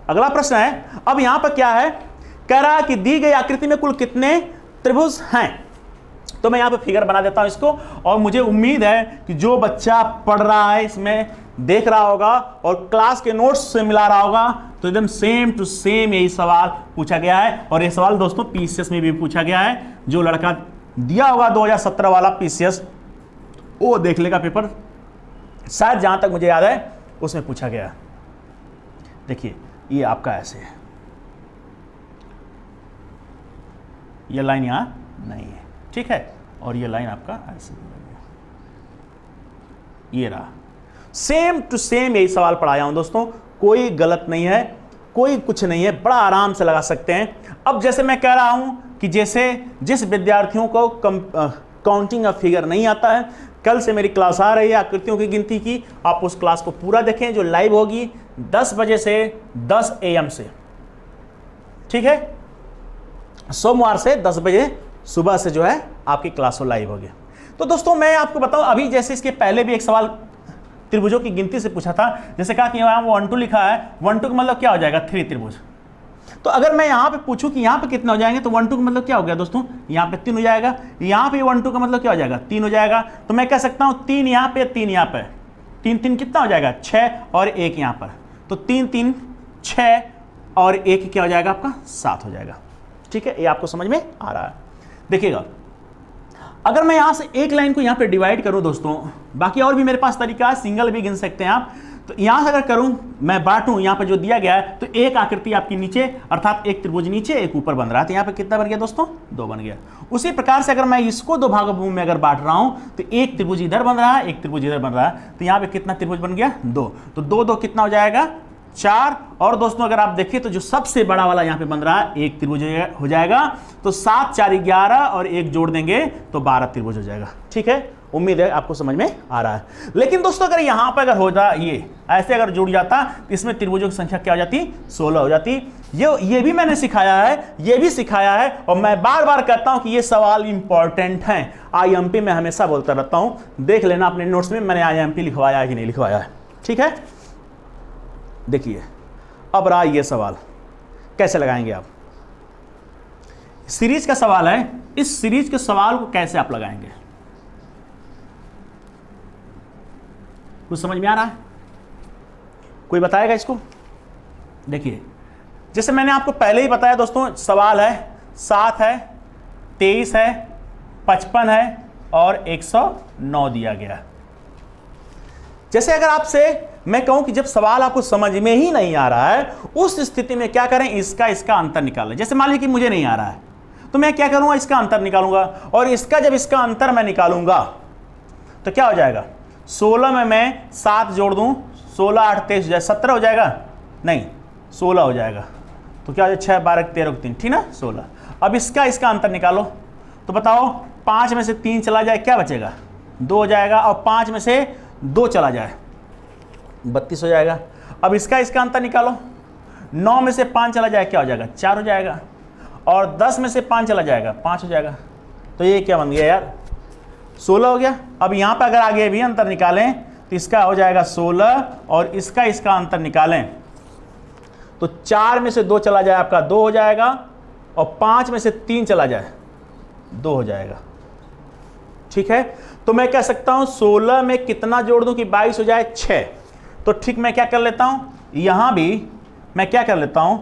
अगला प्रश्न है, अब यहाँ पर क्या है, कह रहा है कि दी गई आकृति में कुल कितने त्रिभुज हैं। तो मैं यहाँ पे फिगर बना देता हूं इसको, और मुझे उम्मीद है कि जो बच्चा पढ़ रहा है इसमें देख रहा होगा और क्लास के नोट्स से मिला रहा होगा, तो एकदम सेम टू सेम यही सवाल पूछा गया है। और ये सवाल दोस्तों पीसीएस में भी पूछा गया है। जो लड़का दिया होगा 2017 वाला पीसीएस, वो देख लेगा पेपर, शायद जहां तक मुझे याद है उसमें पूछा गया। देखिए ये आपका ऐसे है, ये लाइन यहां नहीं है, ठीक है, और ये लाइन आपका ऐसे, ये रहा। सेम टू सेम यही सवाल पढ़ाया हूं दोस्तों, कोई गलत नहीं है, कोई कुछ नहीं है, बड़ा आराम से लगा सकते हैं। अब जैसे मैं कह रहा हूं कि जैसे जिस विद्यार्थियों को काउंटिंग ऑफ फिगर नहीं आता है, कल से मेरी क्लास आ रही है आकृतियों की गिनती की, आप उस क्लास को पूरा देखें जो लाइव होगी 10 बजे से 10 AM से, ठीक है, सोमवार से 10 बजे सुबह से जो है आपकी क्लास हो लाइव होगी। तो दोस्तों मैं आपको बताऊं, अभी जैसे इसके पहले भी एक सवाल त्रिभुजों की गिनती से पूछा था, जैसे कहा कि यहाँ 1 2 लिखा है, 1 2 का मतलब क्या हो जाएगा 3 त्रिभुज। तो अगर मैं यहाँ पे पूछूं कि यहाँ पे कितने हो जाएंगे, तो 1 2 का मतलब क्या हो गया दोस्तों, यहाँ पे 3 हो जाएगा, यहाँ पे 1 2 का मतलब क्या हो जाएगा 3 हो जाएगा। तो मैं कह सकता हूँ 3 यहाँ पे 3 यहाँ पे, 3 3 कितना हो जाएगा 6 और 1 यहाँ पर, तो 3 3 6 और 1 क्या हो जाएगा आपका 7 हो जाएगा। ठीक है, ये आपको समझ में आ रहा है। देखिएगा अगर मैं यहां से एक लाइन को यहां पे डिवाइड करूं दोस्तों, बाकी और भी मेरे पास तरीका है, सिंगल भी गिन सकते हैं आप, तो यहां से अगर करूं मैं बांटूं, यहां पे जो दिया गया है तो एक आकृति आपकी नीचे अर्थात एक त्रिभुज नीचे एक ऊपर बन रहा है, तो यहां पे कितना बन गया दोस्तों 2 बन गया। उसी प्रकार से अगर मैं इसको 2 भागों में अगर बांट रहा हूं तो एक त्रिभुज इधर बन रहा है एक त्रिभुज इधर बन रहा है, तो यहां पे कितना त्रिभुज बन गया 2, तो 2 2 कितना हो जाएगा 4। और दोस्तों अगर आप देखिए तो जो सबसे बड़ा वाला यहां पे बन रहा है एक त्रिभुज हो जाएगा, तो 7 4 11 और 1 जोड़ देंगे तो 12 त्रिभुज हो जाएगा। ठीक है, उम्मीद है आपको समझ में आ रहा है। लेकिन दोस्तों अगर यहां पर अगर होता ये ऐसे अगर जुड़ जाता तो इसमें त्रिभुजों की संख्या क्या हो जाती 16 हो जाती। ये भी मैंने सिखाया है, ये भी सिखाया है, और मैं बार बार कहता हूं कि ये सवाल इंपॉर्टेंट हैं। IMP में हमेशा बोलता रहता हूं, देख लेना अपने नोट्स में मैंने IMP लिखवाया है कि नहीं लिखवाया है। ठीक है, देखिए अब रहा ये सवाल कैसे लगाएंगे आप। सीरीज का सवाल है, इस सीरीज के सवाल को कैसे आप लगाएंगे, कुछ समझ में आ रहा है? कोई बताएगा इसको? देखिए जैसे मैंने आपको पहले ही बताया दोस्तों, सवाल है 7 है 23 है 55 है और 109 दिया गया। जैसे अगर आपसे मैं कहूं कि जब सवाल आपको समझ में ही नहीं आ रहा है, उस स्थिति में क्या करें, इसका अंतर निकालें। जैसे मान लीजिए कि मुझे नहीं आ रहा है, तो मैं क्या करूंगा, इसका अंतर निकालूंगा, और जब इसका अंतर मैं निकालूंगा तो क्या हो जाएगा, 16 में मैं 7 जोड़ दूं, 16 8 23 17 हो जाएगा, नहीं 16 हो जाएगा, तो क्या हो जाएगा 6 12 13 3, ठीक ना 16। अब इसका अंतर निकालो, तो बताओ 5 में से 3 चला जाए क्या बचेगा 2 हो जाएगा, और 5 में से 2 चला जाए 32 हो जाएगा। अब इसका अंतर निकालो, 9 में से 5 चला जाए क्या हो जाएगा 4 हो जाएगा, और 10 में से 5 चला जाएगा 5 हो जाएगा, तो ये क्या बन गया यार 16 हो गया। अब यहाँ पर अगर आगे भी अंतर निकालें तो इसका हो जाएगा 16, और इसका अंतर निकालें तो 4 में से 2 चला जाए आपका 2 हो जाएगा, और 5 में से 3 चला जाए 2 हो जाएगा। ठीक है, तो मैं कह सकता हूं 16 में कितना जोड़ दूं कि 22 हो जाए 6, तो ठीक मैं क्या कर लेता हूं, यहां भी मैं क्या कर लेता हूं,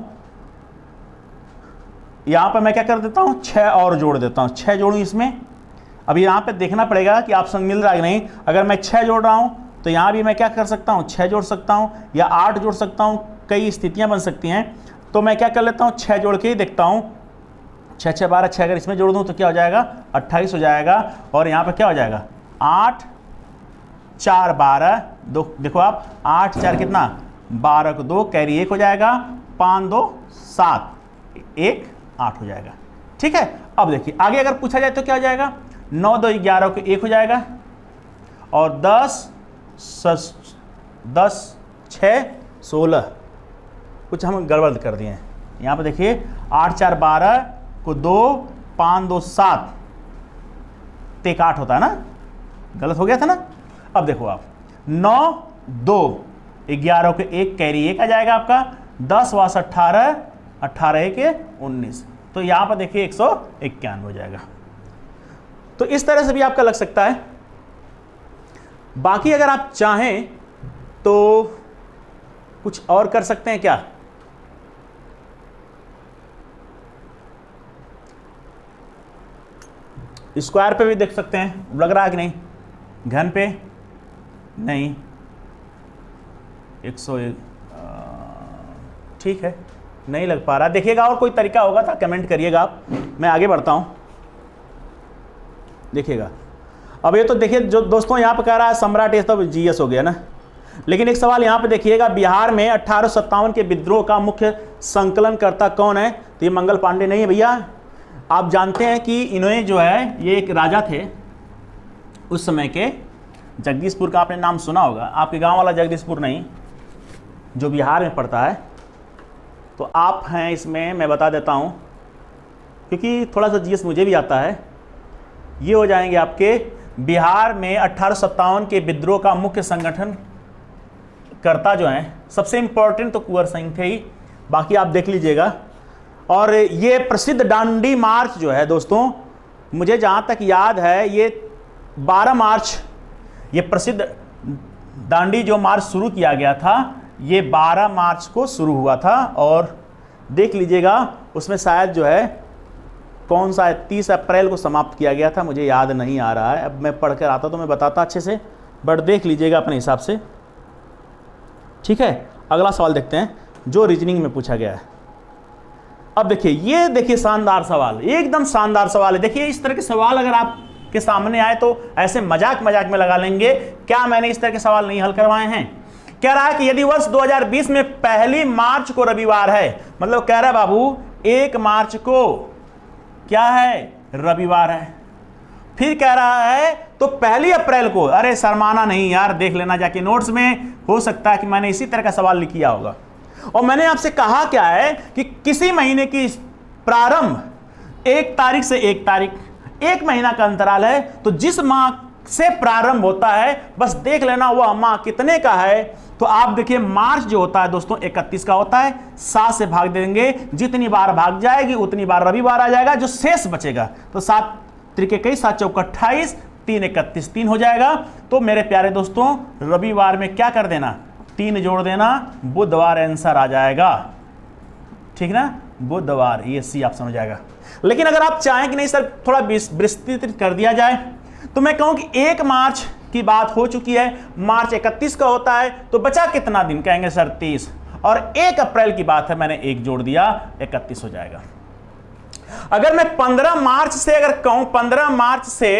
यहां पर मैं क्या कर देता हूं 6 और जोड़ देता हूं, 6 जोड़ूं इसमें। अब यहां पे देखना पड़ेगा कि ऑप्शन मिल रहा है कि नहीं। अगर मैं 6 जोड़ रहा हूं तो यहां भी मैं क्या कर सकता हूं 6 जोड़ सकता हूं या 8 जोड़ सकता हूं, कई स्थितियां बन सकती हैं। तो मैं क्या कर लेता हूं 6 जोड़ के ही देखता हूं, 6 6 12, 6 अगर इसमें जोड़ दूं तो क्या हो जाएगा 28 हो जाएगा, और यहाँ पर क्या हो जाएगा 8 4 12 2, देखो आप 8 4 कितना 12 को 2 कैरी 1 हो जाएगा, 5 2 7 1 8 हो जाएगा। ठीक है, अब देखिए आगे अगर पूछा जाए तो क्या हो जाएगा 9 2 11 को 1 हो जाएगा, और 10 6 16, कुछ हम गड़बड़ कर दिए हैं यहाँ पे। देखिए 8 4 12 को 2 5 2 7 तो 1 8 होता है ना, गलत हो गया था ना। अब देखो आप 9 2 11 को 1 कैरी 1 आ जाएगा आपका, 10 वास 18 18 1 19, तो यहाँ पर देखिए 191 हो जाएगा। तो इस तरह से भी आपका लग सकता है। बाकी अगर आप चाहें तो कुछ और कर सकते हैं क्या, स्क्वायर पे भी देख सकते हैं, लग रहा है कि नहीं, घन पे नहीं 101, ठीक है नहीं लग पा रहा। देखिएगा और कोई तरीका होगा तो कमेंट करिएगा आप, मैं आगे बढ़ता हूं। देखिएगा अब ये तो देखिए जो दोस्तों यहाँ पे कह रहा है सम्राट, ये तो GS हो गया ना। लेकिन एक सवाल यहाँ पे देखिएगा, बिहार में 1857 के विद्रोह का मुख्य संकलनकर्ता कौन है, तो ये मंगल पांडे नहीं है भैया। आप जानते हैं कि इन्होंने जो है ये एक राजा थे उस समय के, जगदीशपुर का आपने नाम सुना होगा, आपके गांव वाला जगदीशपुर नहीं जो बिहार में पड़ता है। तो आप हैं इसमें, मैं बता देता हूं क्योंकि थोड़ा सा GS मुझे भी आता है। ये हो जाएंगे आपके बिहार में 1857 के विद्रोह का मुख्य संगठन कर्ता जो हैं, सबसे इंपॉर्टेंट तो कुंवर सिंह थे ही, बाकी आप देख लीजिएगा। और ये प्रसिद्ध डांडी मार्च जो है दोस्तों, मुझे जहाँ तक याद है ये 12 मार्च ये प्रसिद्ध दांडी जो मार्च शुरू किया गया था ये 12 मार्च को शुरू हुआ था, और देख लीजिएगा उसमें शायद जो है कौन सा 30 अप्रैल को समाप्त किया गया था, मुझे याद नहीं आ रहा है। अब मैं पढ़ कर आता तो मैं बताता अच्छे से, बट देख लीजिएगा अपने हिसाब से। ठीक है, अगला सवाल देखते हैं जो रीजनिंग में पूछा गया है। अब देखिए, ये देखिए शानदार सवाल, एकदम शानदार सवाल है। देखिए इस तरह के सवाल अगर आपके सामने आए तो ऐसे मजाक मजाक में लगा लेंगे, क्या मैंने इस तरह के सवाल नहीं हल करवाए हैं। कह रहा है कि यदि वर्ष 2020 में पहली मार्च को रविवार है, मतलब कह रहा है बाबू 1 मार्च को क्या है, रविवार है। फिर कह रहा है तो पहली अप्रैल को, अरे शर्माना नहीं यार, देख लेना जाके नोट्स में, हो सकता है कि मैंने इसी तरह का सवाल लिख किया होगा। और मैंने आपसे कहा क्या है कि किसी महीने की प्रारंभ 1 तारीख से 1 तारीख, 1 महीना का अंतराल है, तो जिस माह से प्रारंभ होता है बस देख लेना वह माह कितने का है। तो आप देखिए मार्च जो होता है दोस्तों 31 का होता है, 7 से भाग देंगे, जितनी बार भाग जाएगी उतनी बार रविवार आ जाएगा, जो शेष बचेगा तो 7 त्रिके कई 7 चौका 28, 3 31 3 हो जाएगा। तो मेरे प्यारे दोस्तों रविवार में क्या कर देना, 3 जोड़ देना, बुधवार आंसर आ जाएगा। ठीक ना, बुधवार, ये सी आप समझ जाएगा। लेकिन अगर आप चाहें कि नहीं सर थोड़ा विस्तृत कर दिया जाए, तो मैं कहूं कि 1 मार्च की बात हो चुकी है, मार्च 31 का होता है, तो बचा कितना दिन, कहेंगे सर 30, और 1 अप्रैल की बात है, मैंने 1 जोड़ दिया, 31 हो जाएगा। अगर मैं 15 मार्च से अगर कहूं, 15 मार्च से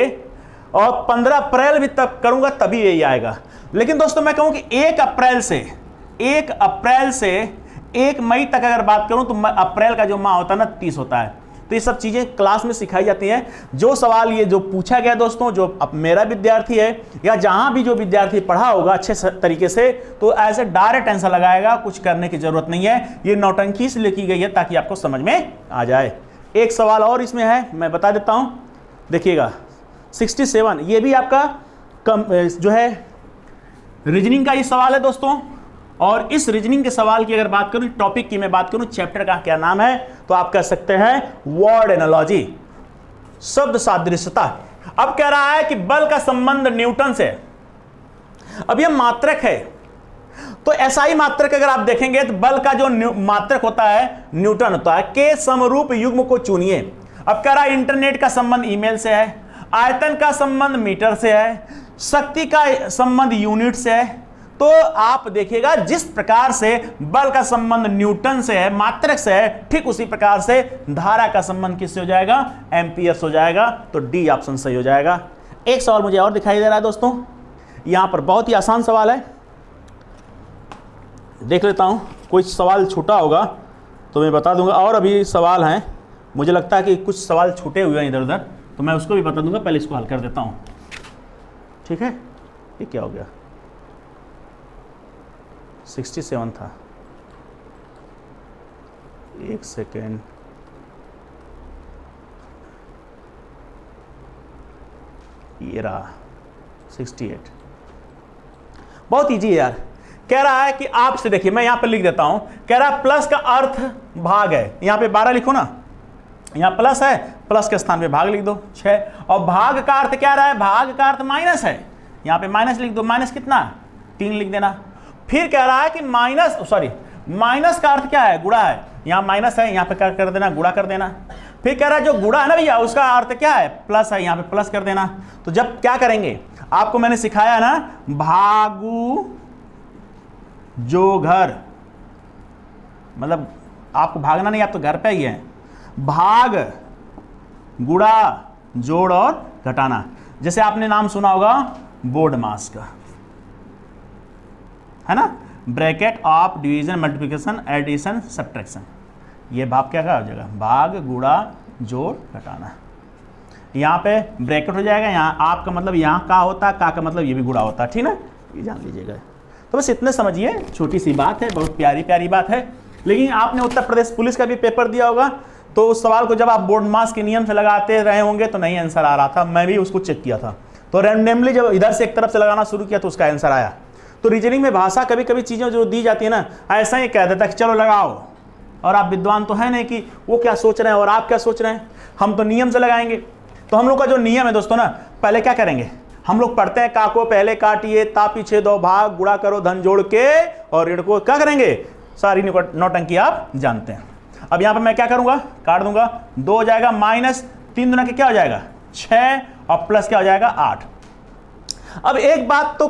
और 15 अप्रैल भी तब करूंगा तभी यही आएगा। लेकिन दोस्तों मैं कहूं कि 1 अप्रैल से 1 मई तक अगर बात करूं तो अप्रैल का जो माह होता है ना 30 होता है। तो ये सब चीजें क्लास में सिखाई जाती हैं। जो सवाल ये जो पूछा गया दोस्तों, जो अब मेरा विद्यार्थी है या जहां भी जो विद्यार्थी पढ़ा होगा अच्छे तरीके से, तो ऐसे डायरेक्ट आंसर लगाएगा, कुछ करने की जरूरत नहीं है। ये नौटंकी इसलिए की गई है ताकि आपको समझ में आ जाए। एक सवाल और इसमें है, मैं बता देता हूं, देखिएगा 67, ये भी आपका जो है रीजनिंग का ये सवाल है दोस्तों। और इस रीजनिंग के सवाल की अगर बात करूं, टॉपिक की मैं बात करूं, चैप्टर का क्या नाम है, तो आप कह सकते हैं वर्ड एनालॉजी, शब्द सादृश्यता। अब कह रहा है कि बल का संबंध न्यूटन से। अब यह मात्रक है, तो एसआई मात्रक अगर आप देखेंगे तो बल का जो मात्रक होता है न्यूटन होता है। के समरूप युग्म को चुनिए। अब कह रहा है इंटरनेट का संबंध ईमेल से है, आयतन का संबंध मीटर से है, शक्ति का संबंध यूनिट से है। तो आप देखिएगा जिस प्रकार से बल का संबंध न्यूटन से है, मात्रक से है, ठीक उसी प्रकार से धारा का संबंध किससे हो जाएगा, एम्पियर्स हो जाएगा। तो डी ऑप्शन सही हो जाएगा। एक सवाल मुझे और दिखाई दे रहा है दोस्तों, यहां पर बहुत ही आसान सवाल है, देख लेता हूं, कोई सवाल छूटा होगा तो मैं बता दूंगा। और अभी सवाल हैं, मुझे लगता है कि कुछ सवाल छूटे हुए हैं इधर उधर, तो मैं उसको भी बता दूंगा, पहले इसको हल कर देता हूं। ठीक है, ये क्या हो गया, 67 था, एक सेकेंड, ये रहा 68। बहुत इजी है यार। कह रहा है कि आपसे, देखिए मैं यहां पर लिख देता हूं, कह रहा है प्लस का अर्थ भाग है, यहां पे 12 लिखो ना, यहां प्लस है, प्लस के स्थान पे भाग लिख दो 6, और भाग का अर्थ क्या रहा है, भाग का अर्थ माइनस है, यहां पे माइनस लिख दो, माइनस कितना 3 लिख देना। फिर कह रहा है कि माइनस का अर्थ क्या है, गुणा है, यहां माइनस है, यहां पे क्या कर देना, गुणा कर देना। फिर कह रहा है जो गुणा है ना भैया, उसका अर्थ क्या है, प्लस है, यहां पे प्लस कर देना। तो जब क्या करेंगे, आपको मैंने सिखाया ना, भागु जो घर, मतलब आपको भागना नहीं, आप तो घर पे ही हैं, भाग गुणा जोड़ और घटाना। जैसे आपने नाम सुना होगा बोर्ड मास का, है ना, bracket of division multiplication addition subtraction, ये भाग क्या हो जाएगा, भाग गुणा जोड़ घटाना। यहाँ पे ब्रैकेट हो जाएगा, यहाँ आपका मतलब यहाँ का होता है, का मतलब ये भी गुणा होता है, ठीक ना, ये जान लीजिएगा। तो बस इतने समझिए, छोटी सी बात है, बहुत प्यारी प्यारी बात है। लेकिन आपने उत्तर प्रदेश पुलिस का भी पेपर दिया होगा, तो उस सवाल को जब आप बोर्ड मास के नियम से लगाते रहे होंगे तो नहीं आंसर आ रहा था, मैं भी उसको चेक किया था, तो रैंडमली जब इधर से एक तरफ से लगाना शुरू किया तो उसका आंसर आया। तो रीजनिंग में भाषा कभी कभी चीज़ें जो दी जाती है ना, ऐसा ही कह देता है कि चलो लगाओ, और आप विद्वान तो है नहीं कि वो क्या सोच रहे हैं और आप क्या सोच रहे हैं, हम तो नियम से लगाएंगे। तो हम लोग का जो नियम है दोस्तों ना, पहले क्या करेंगे, हम लोग पढ़ते हैं का को पहले काटिए, ता पीछे दो भाग, गुणा करो धन जोड़ के, और ऋण को क्या करेंगे, सारी नौटंकी आप जानते हैं। अब यहां पर मैं क्या करूंगा, काट दूंगा, 2 हो जाएगा, माइनस 3 दुना के क्या हो जाएगा 6, और प्लस क्या हो जाएगा 8। अब एक बात तो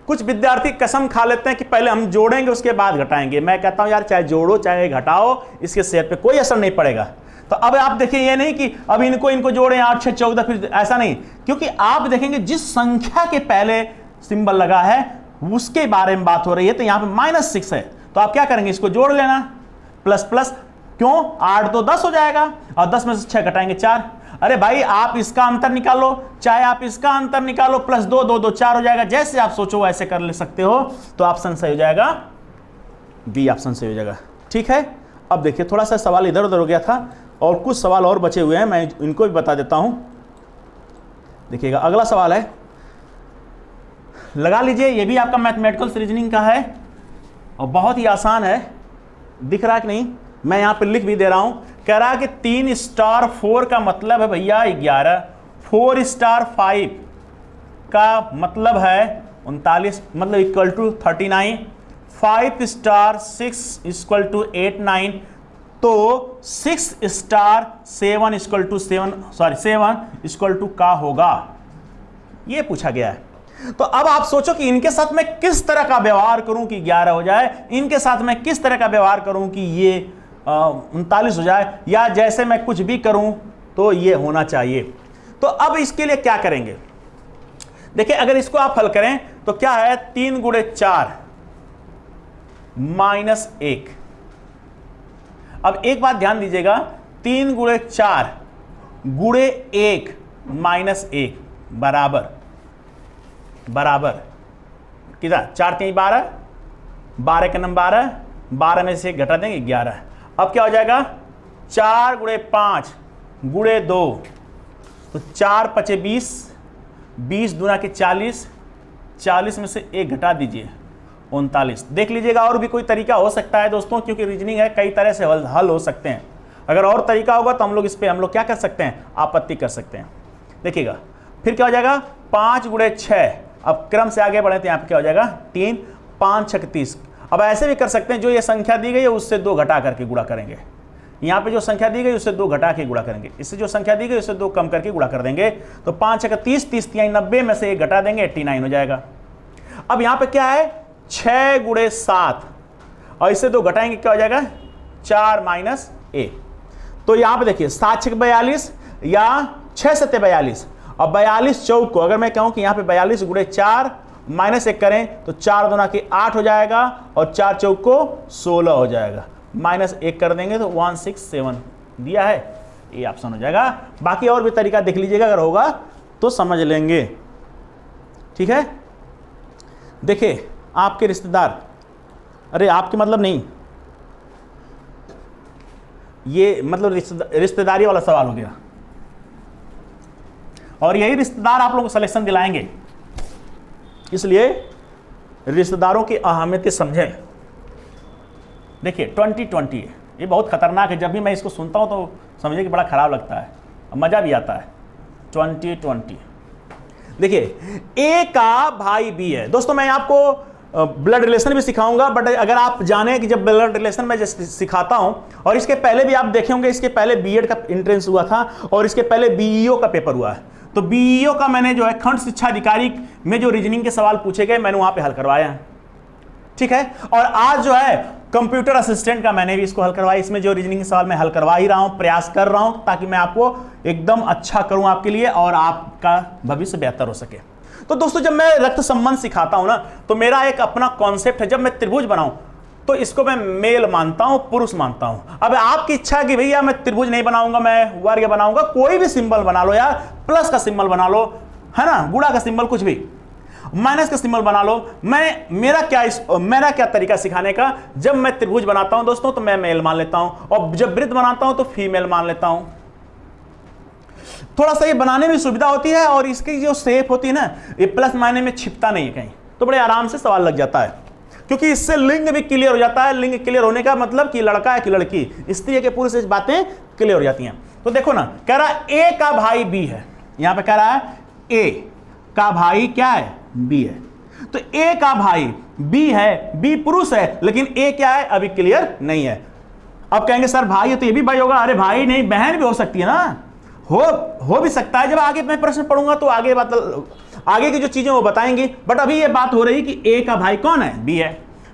कुछ विद्यार्थी कसम खा लेते हैं कि पहले हम जोड़ेंगे उसके बाद घटाएंगे। मैं कहता हूं यार चाहे जोड़ो चाहे घटाओ, इसके सेहत पे कोई असर नहीं पड़ेगा। तो अब आप देखिए ये नहीं कि अब इनको जोड़ें 8 6 14, फिर ऐसा नहीं, क्योंकि आप देखेंगे जिस संख्या के पहले सिंबल लगा है उसके बारे में बात हो रही है। तो यहां पे -6 है, तो आप क्या करेंगे, इसको जोड़ लेना, प्लस प्लस, क्यों 8 तो 10 हो जाएगा, और 10 में से 6 घटाएंगे 4। अरे भाई आप इसका अंतर निकालो, चाहे आप इसका अंतर निकालो, प्लस 2 2 2 4 हो जाएगा। जैसे आप सोचो वैसे कर ले सकते हो, तो ऑप्शन सही हो जाएगा, बी ऑप्शन सही हो जाएगा। ठीक है, अब देखिए थोड़ा सा सवाल इधर उधर हो गया था और कुछ सवाल और बचे हुए हैं, मैं इनको भी बता देता हूं। देखिएगा अगला सवाल है, लगा लीजिए, ये भी आपका मैथमेटिकल रीजनिंग का है और बहुत ही आसान है। दिख रहा है कि नहीं, मैं यहां पे लिख भी दे रहा हूं। कह रहा है कि 3 स्टार 4 का मतलब है भैया 11, 4 स्टार 5 का मतलब है 39, मतलब equal to 39, 5 star 6 equal to 8 9, तो 6 star 7 equal to 7 equal to का होगा, ये पूछा गया है। तो अब आप सोचो कि इनके साथ मैं किस तरह का व्यवहार करूं कि 11 हो जाए, इनके साथ मैं किस तरह का व्यवहार करूं कि ये 39 हो जाए, या जैसे मैं कुछ भी करूं तो ये होना चाहिए। तो अब इसके लिए क्या करेंगे, देखिए अगर इसको आप हल करें तो क्या है, 3 गुणे 4 -1। अब एक बात ध्यान दीजिएगा, 3 गुणे 4 गुणे 1 -1 बराबर कितना, 4 3 12, 12 का नंबर 12, 12 में से घटा देंगे 11। अब क्या हो जाएगा, 4 गुणे 5 गुणे 2, तो 4 5 20, 20 दूना के 40, 40 में से 1 घटा दीजिए 39। देख लीजिएगा और भी कोई तरीका हो सकता है दोस्तों, क्योंकि रीजनिंग है, कई तरह से हल हो सकते हैं। अगर और तरीका होगा तो हम लोग इस पर क्या कर सकते हैं, आपत्ति कर सकते हैं। देखिएगा फिर क्या हो जाएगा, 5 गुणे 6, अब क्रम से आगे बढ़े तो यहाँ पे क्या हो जाएगा 3, 5 6 30। अब ऐसे भी कर सकते हैं, जो ये संख्या दी गई है उससे 2 घटा करके गुणा करेंगे, यहाँ पे जो संख्या दी गई उससे 2 घटा के गुणा करेंगे, इससे जो संख्या दी गई उससे 2 कम करके गुणा कर देंगे। तो 5 6 30, 30 3 90 में से 1 घटा देंगे, 89 हो जाएगा। अब यहाँ पे क्या है, 6 गुणे 7, और इससे 2 घटाएंगे क्या हो जाएगा 4 -1। तो यहाँ पे देखिए 7 6 42 या 6 7 42, और 42 चौक को अगर मैं कहूँ कि यहाँ पे 42 गुणे 4 -1 करें तो 4 दूना के 8 हो जाएगा, और 4 चौक को 16 हो जाएगा, -1 कर देंगे तो 167 दिया है, ये ऑप्शन हो जाएगा। बाकी और भी तरीका देख लीजिएगा, अगर होगा तो समझ लेंगे। ठीक है, देखिए आपके रिश्तेदार, अरे आपके मतलब नहीं, ये मतलब रिश्तेदारी वाला सवाल हो गया, और यही रिश्तेदार आप लोगों को सिलेक्शन दिलाएंगे, इसलिए रिश्तेदारों की अहमियत समझें। देखिए 2020 ये बहुत खतरनाक है, जब भी मैं इसको सुनता हूं तो समझिए कि बड़ा खराब लगता है, मजा भी आता है। 2020 देखिए, ए का भाई बी है। दोस्तों मैं आपको ब्लड रिलेशन भी सिखाऊंगा, बट अगर आप जाने कि जब ब्लड रिलेशन मैं सिखाता हूं, और इसके पहले भी आप देखे होंगे, इसके पहले बीएड का एंट्रेंस हुआ था और इसके पहले बीईओ का पेपर हुआ है। तो बीईओ का मैंने जो है खंड शिक्षा अधिकारी में जो रीजनिंग के सवाल पूछे गए मैंने वहां पे हल करवाया है। ठीक है, और आज जो है कंप्यूटर असिस्टेंट का मैंने भी इसको हल करवाया। इसमें जो रीजनिंग के सवाल मैं हल करवा ही रहा हूं, प्रयास कर रहा हूं ताकि मैं आपको एकदम अच्छा करूं आपके लिए और आपका भविष्य बेहतर हो सके। तो दोस्तों जब मैं रक्त संबंध सिखाता हूं ना, तो मेरा एक अपना कॉन्सेप्ट है, जब मैं त्रिभुज बनाऊं तो इसको मैं मेल मानता हूं, पुरुष मानता हूं। अब आपकी इच्छा है कि भैया मैं त्रिभुज नहीं बनाऊंगा, मैं वर्ग बनाऊंगा, कोई भी सिंबल बना लो यार, प्लस का सिंबल बना लो, है ना, गुणा का सिंबल, कुछ भी, माइनस का सिंबल बना लो। मेरा क्या तरीका सिखाने का, जब मैं त्रिभुज बनाता हूं दोस्तों तो मैं मेल मान लेता हूं, और जब वृत्त बनाता हूं तो फीमेल मान लेता हूं। थोड़ा सा ये बनाने में सुविधा होती है, और इसकी जो शेप होती है ना, ये प्लस माइनस में छिपता नहीं है कहीं, तो बड़े आराम से सवाल लग जाता है, क्योंकि इससे लिंग भी क्लियर हो जाता है। लिंग क्लियर होने का मतलब कि लड़का है कि लड़की, स्त्री के पुरुष से बातें क्लियर हो जाती हैं। तो देखो ना, कह रहा है ए का भाई बी है, यहां पे कह रहा है ए, का भाई क्या है? बी है। तो ए का भाई बी है, बी पुरुष है, लेकिन ए क्या है? अभी क्लियर नहीं है। अब कहेंगे सर भाई है तो ये भी भाई होगा। अरे भाई नहीं, बहन भी हो सकती है ना, हो भी सकता है। जब आगे मैं प्रश्न पढ़ूंगा तो आगे की जो चीजें वो बताएंगी, बट अभी ये बात हो रही कि ए का भाई कौन है? बी है।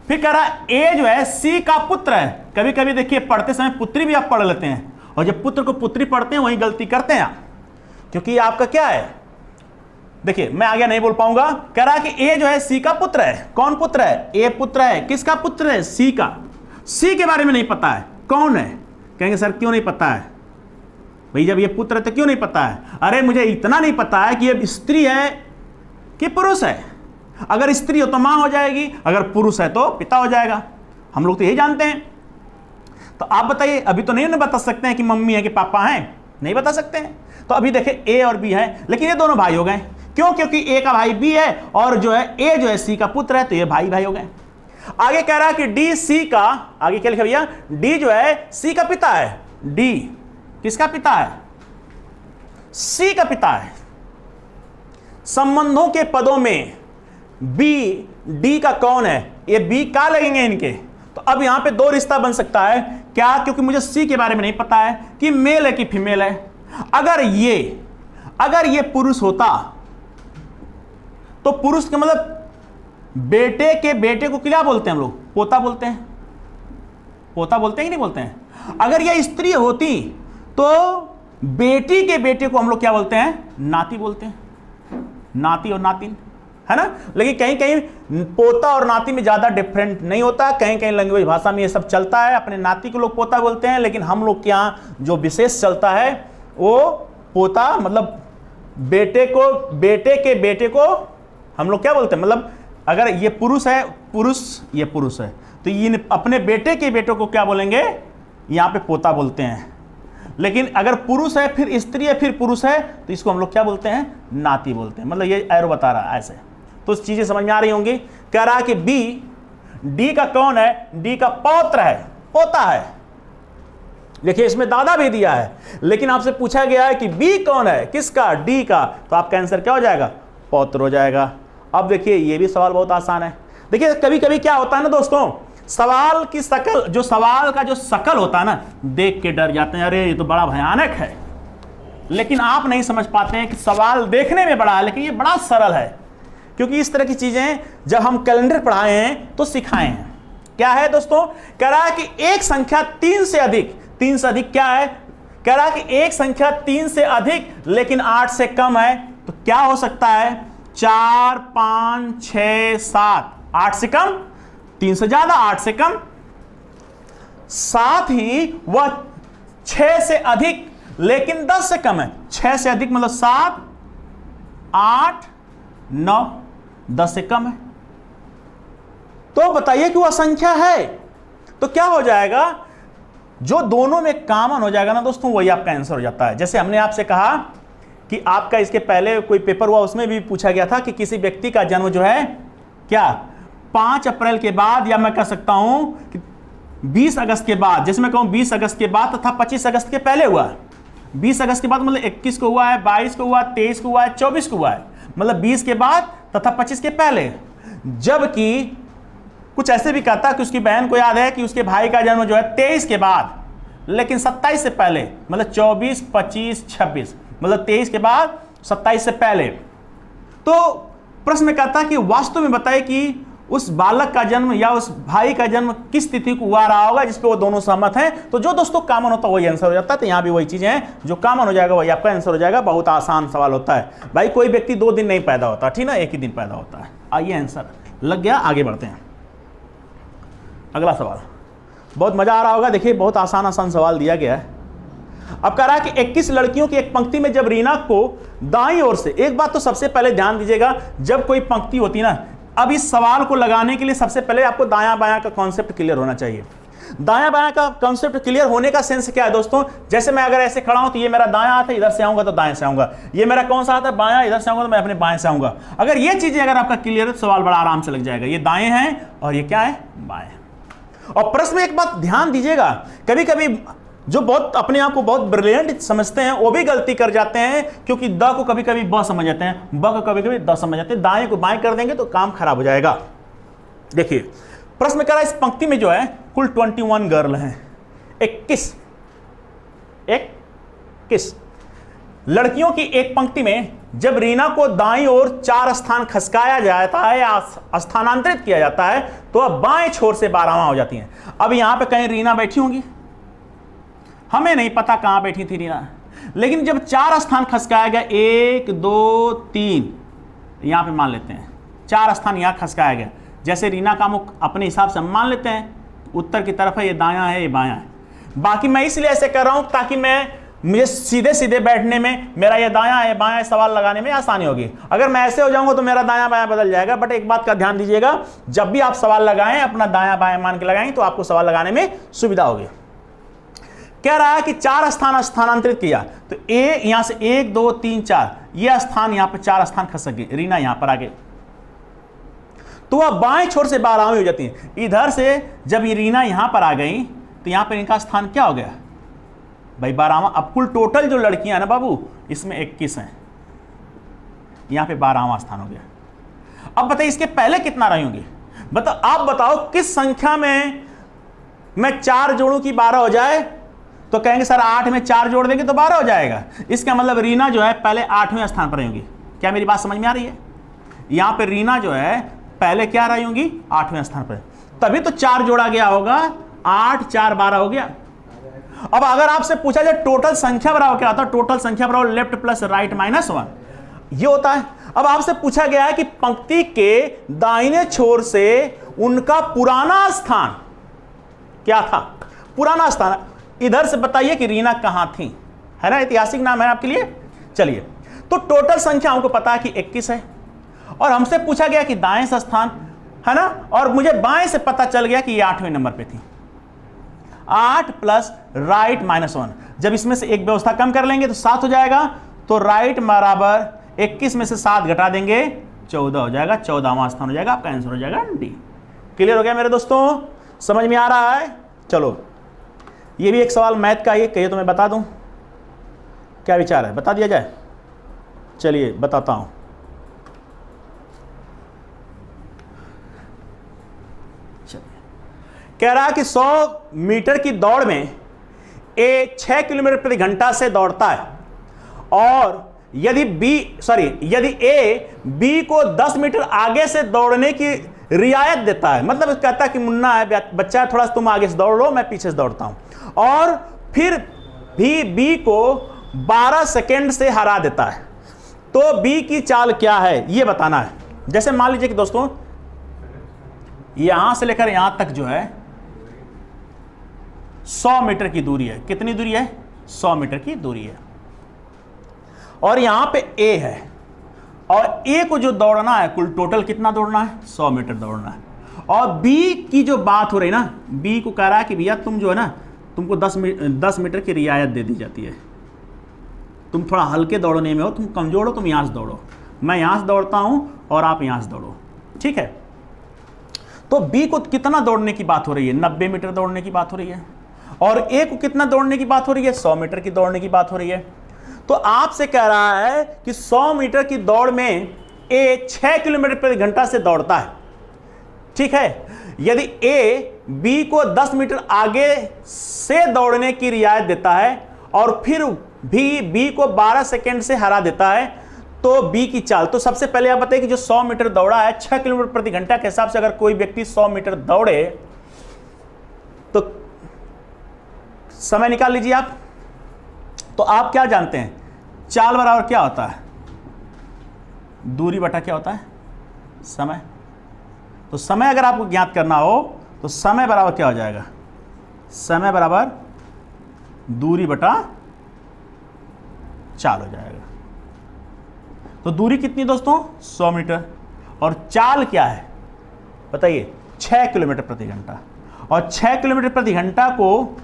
फिर कह रहा ए जो है सी का पुत्र है। कभी कभी देखिए पढ़ते समय पुत्री भी आप पढ़ लेते हैं, और जब पुत्र को पुत्री पढ़ते हैं वही गलती करते हैं आप, क्योंकि आपका क्या है, देखिए मैं आगे नहीं बोल पाऊंगा। कह रहा है कि ए जो है सी का पुत्र है। कौन पुत्र है? ए पुत्र है। किसका पुत्र है? सी का। सी के बारे में नहीं पता है, कौन है? कहेंगे सर क्यों नहीं पता है? भाई जब ये पुत्र है तो क्यों नहीं पता है? अरे मुझे इतना नहीं पता है कि ये स्त्री है कि पुरुष है। अगर स्त्री हो तो मां हो जाएगी, अगर पुरुष है तो पिता हो जाएगा। हम लोग तो यही जानते हैं। तो आप बताइए, अभी तो नहीं बता सकते हैं कि मम्मी है कि पापा हैं, नहीं बता सकते हैं। तो अभी देखिए ए और बी है, लेकिन ये दोनों भाई हो गए। क्यों? क्योंकि ए का भाई बी है और जो है ए जो है सी का पुत्र है, तो ये भाई भाई हो गए। आगे कह रहा है कि डी सी का, आगे क्या लिखा भैया? डी जो है सी का पिता है। डी किसका पिता है? सी का पिता है। संबंधों के पदों में बी डी का कौन है? ये बी का लगेंगे इनके। तो अब यहां पे दो रिश्ता बन सकता है। क्या? क्योंकि मुझे सी के बारे में नहीं पता है कि मेल है कि फीमेल है। अगर ये पुरुष होता तो पुरुष के मतलब बेटे के बेटे को क्या बोलते हैं हम लोग? पोता बोलते हैं। पोता बोलते हैं कि नहीं बोलते हैं? अगर यह स्त्री होती तो बेटी के बेटे को हम लोग क्या बोलते हैं? नाती बोलते हैं। नाती और नातिन, है ना। लेकिन कहीं कहीं पोता और नाती में ज्यादा डिफरेंट नहीं होता। कहीं कहीं लैंग्वेज भाषा में ये सब चलता है। अपने नाती को लोग पोता बोलते हैं, लेकिन हम लोग के यहाँ जो विशेष चलता है वो पोता, मतलब बेटे को, बेटे के बेटे को हम लोग क्या बोलते हैं? मतलब अगर ये पुरुष है, ये पुरुष है, तो ये अपने बेटे के बेटों को क्या बोलेंगे? यहाँ पे पोता बोलते हैं। लेकिन अगर पुरुष है फिर स्त्री है फिर पुरुष है, तो इसको हम लोग क्या बोलते हैं? नाती बोलते हैं। मतलब ये एरो बता रहा है ऐसे। तो चीजें समझ में आ रही होंगी। कह रहा है कि बी, डी का कौन है? डी का पौत्र है, पोता है। देखिए इसमें दादा भी दिया है, लेकिन आपसे पूछा गया है कि बी कौन है? किसका? डी का। तो आपका आंसर क्या हो जाएगा? पौत्र हो जाएगा। अब देखिए ये भी सवाल बहुत आसान है। देखिए कभी कभी क्या होता है ना दोस्तों, सवाल की शकल, जो सवाल का जो शकल होता है ना, देख के डर जाते हैं, अरे ये तो बड़ा भयानक है। लेकिन आप नहीं समझ पाते हैं कि सवाल देखने में बड़ा है लेकिन ये बड़ा सरल है। क्योंकि इस तरह की चीजें जब हम कैलेंडर पढ़ाए हैं तो सिखाए हैं। क्या है दोस्तों? कह रहा है कि एक संख्या 3 से अधिक, 3 से अधिक क्या है? कह रहा है कि एक संख्या 3 से अधिक लेकिन 8 से कम है, तो क्या हो सकता है? 4, 5, 6, 7। 8 से कम, 3 से ज्यादा, 8 से कम। साथ ही वह 6 से अधिक लेकिन 10 से कम है। 6 से अधिक मतलब 7, 8, 9, 10 से कम है। तो बताइए कि वह संख्या है। तो क्या हो जाएगा? जो दोनों में कॉमन हो जाएगा ना दोस्तों, वही आपका आंसर हो जाता है। जैसे हमने आपसे कहा कि आपका इसके पहले कोई पेपर हुआ, उसमें भी पूछा गया था कि किसी व्यक्ति का जन्म जो है क्या 5 अप्रैल के बाद, या मैं कह सकता हूं कि 20 अगस्त के बाद, जैसे मैं कहूं 20 अगस्त के बाद तथा 25 अगस्त के पहले हुआ। 20 अगस्त के बाद मतलब 21 को हुआ है, 22 को हुआ है, 23 को हुआ है, 24 को हुआ है, मतलब 20 के बाद तथा 25 के पहले। जबकि कुछ ऐसे भी कहता है कि उसकी बहन को याद है कि उसके भाई का जन्म जो है 23 के बाद लेकिन 27 से पहले, मतलब 24, 25, 26, मतलब 23 के बाद 27 से पहले। तो प्रश्न में कहता है कि वास्तव में बताए कि उस बालक का जन्म या उस भाई का जन्म किस तिथि को हुआ रहा होगा जिसपे वो दोनों सहमत हैं। तो जो दोस्तों कॉमन होता है वही आंसर हो जाता है। तो यहाँ भी वही चीजें हैं, जो कॉमन हो जाएगा वही आपका आंसर हो जाएगा। बहुत आसान सवाल होता है भाई। कोई व्यक्ति 2 दिन नहीं पैदा होता, ठीक ना, एक ही दिन पैदा होता है। आइए आंसर लग गया। आगे बढ़ते हैं। अगला सवाल बहुत मजा आ रहा होगा। देखिए बहुत आसान आसान सवाल दिया गया है। अब कह रहा है कि 21 लड़कियों की एक पंक्ति में जब रीना को दाईं ओर से, एक बात तो सबसे पहले ध्यान दीजिएगा, जब कोई पंक्ति होती है ना, अब इस सवाल को लगाने के लिए सबसे पहले आपको दायां बायां का कॉन्सेप्ट क्लियर होना चाहिए। दायां बायां का कॉन्सेप्ट क्लियर होने का सेंस क्या है दोस्तों? जैसे मैं अगर ऐसे खड़ा हूं तो ये मेरा दायां हाथ है, इधर से आऊंगा तो दाएं से आऊंगा। ये मेरा कौन सा हाथ है? बायां, इधर से आऊंगा तो मैं अपने बाएं से आऊंगा। अगर ये चीजें अगर आपका क्लियर है तो सवाल बड़ा आराम से लग जाएगा। ये दाएं हैं और ये क्या है? बाएं। और प्रश्न में एक बात ध्यान दीजिएगा, कभी कभी जो बहुत अपने आप को बहुत ब्रिलियंट समझते हैं वो भी गलती कर जाते हैं, क्योंकि द को कभी कभी ब समझ जाते हैं, ब को कभी कभी द समझ जाते हैं। दाएं को बाएं कर देंगे तो काम खराब हो जाएगा। देखिए प्रश्न में कह रहा है इस पंक्ति में जो है कुल 21 गर्ल हैं, 21 लड़कियों की एक पंक्ति में जब रीना को दाईं ओर 4 स्थान खसकाया जाता है या स्थानांतरित किया जाता है तो अब बाएं छोर से 12वां हो जाती हैं। अब यहां पे कहीं रीना बैठी होंगी, हमें नहीं पता कहां बैठी थी रीना, लेकिन जब 4 स्थान खसकाया गया 1 2 3 यहां पे मान लेते हैं 4 स्थान यहां खसकाया गया, जैसे रीना का मुख अपने हिसाब से मान लेते हैं उत्तर की तरफ है, ये दायां है ये बायां है। बाकी मैं इसलिए ऐसे कर रहा हूं ताकि मुझे सीधे सीधे बैठने में, मेरा ये दायां है बायां सवाल लगाने में आसानी होगी। अगर मैं ऐसे हो जाऊंगा तो मेरा दायां बायां बदल जाएगा। बट एक बात का ध्यान दीजिएगा, जब भी आप सवाल लगाएं अपना दायां बायां मान के लगाएंगे तो आपको सवाल लगाने में सुविधा होगी। कह रहा है कि 4 स्थान स्थानांतरित किया, तो यहां से 1 2 3 4 ये स्थान यहां पर 4 स्थान खसक गए, रीना यहां पर आ गई, तो वह बाएं छोर से 12वीं हो जाती है। इधर से जब ये रीना यहां पर आ गई तो यहां पर इनका स्थान क्या हो गया भाई 12वां। अब कुल टोटल जो लड़कियां ना बाबू इसमें 21 हैं, यहां पे 12वां स्थान हो गया। अब बताइए इसके पहले कितना रही होंगी, आप बताओ किस संख्या में मैं 4 जोड़ूं कि 12 हो जाए, तो कहेंगे सर 8 में 4 जोड़ देंगे तो 12 हो जाएगा। इसका मतलब रीना जो है पहले 8वें स्थान पर रही होंगी। क्या मेरी बात समझ में आ रही है? यहां पे रीना जो है पहले क्या रही होंगी 8वें स्थान पर, तभी तो 4 जोड़ा गया होगा, 8 4 12 हो गया। अब अगर आपसे पूछा जाए टोटल संख्या बराबर क्या होता है, टोटल संख्या बराबर लेफ्ट प्लस राइट माइनस 1 ये होता है। अब आपसे पूछा गया है कि पंक्ति के दाहिने छोर से उनका पुराना स्थान क्या था, पुराना स्थान। इधर से बताइए कि रीना कहां थी, है ना, ऐतिहासिक नाम है आपके लिए। चलिए तो टोटल संख्या हमको पता है कि 21 है, और हमसे पूछा गया कि दाएं से स्थान, है ना, और मुझे बाएं से पता चल गया कि ये 8वें नंबर पे थी। 8 प्लस राइट माइनस 1, जब इसमें से एक व्यवस्था कम कर लेंगे तो 7 हो जाएगा, तो राइट बराबर 21 में से 7 घटा देंगे 14 हो जाएगा, 14वां स्थान हो जाएगा, आपका आंसर हो जाएगा डी। क्लियर हो गया मेरे दोस्तों, समझ में आ रहा है? चलो ये भी एक सवाल मैथ का ही कहिए तो मैं बता दूं, क्या विचार है, बता दिया जाए? चलिए बताता हूं। कह रहा है कि 100 मीटर की दौड़ में ए 6 किलोमीटर प्रति घंटा से दौड़ता है, और यदि ए बी को 10 मीटर आगे से दौड़ने की रियायत देता है, मतलब कहता है कि मुन्ना है बच्चा, थोड़ा सा तुम आगे से दौड़ लो मैं पीछे से दौड़ता हूं, और फिर भी बी को 12 सेकेंड से हरा देता है, तो बी की चाल क्या है ये बताना है। जैसे मान लीजिए कि दोस्तों यहां से लेकर यहां तक जो है 100 मीटर की दूरी है। कितनी दूरी है? 100 मीटर की दूरी है, और यहां पे ए है, और ए को जो दौड़ना है कुल टोटल कितना दौड़ना है 100 मीटर दौड़ना है। और बी की जो बात हो रही ना, बी को कह रहा है कि भैया तुम जो है ना, तुमको 10 मीटर की रियायत दे दी जाती है, तुम थोड़ा हल्के दौड़ने में हो, तुम कमजोर हो, तुम यहां से दौड़ो, मैं यहां से दौड़ता हूं और आप यहां से दौड़ो, ठीक है। तो बी को कितना दौड़ने की बात हो रही है? 90 मीटर दौड़ने की बात हो रही है, और ए को कितना दौड़ने की बात हो रही है? 100 मीटर की दौड़ने की बात हो रही है। तो आपसे कह रहा है कि 100 मीटर की दौड़ में ए 6 किलोमीटर प्रति घंटा से दौड़ता है, ठीक है। यदि ए बी को 10 मीटर आगे से दौड़ने की रियायत देता है, और फिर भी बी को 12 सेकेंड से हरा देता है, तो बी की चाल। तो सबसे पहले आप बताइए कि जो 100 मीटर दौड़ा है 6 किलोमीटर प्रति घंटा के हिसाब से अगर कोई व्यक्ति 100 मीटर दौड़े तो समय निकाल लीजिए आप। तो आप क्या जानते हैं, चाल बराबर क्या होता है? दूरी बटा क्या होता है? समय। तो समय अगर आपको ज्ञात करना हो तो समय बराबर क्या हो जाएगा? समय बराबर दूरी बटा चाल हो जाएगा। तो दूरी कितनी दोस्तों? 100 मीटर, और चाल क्या है बताइए? 6 किलोमीटर प्रति घंटा। और 6 किलोमीटर प्रति घंटा को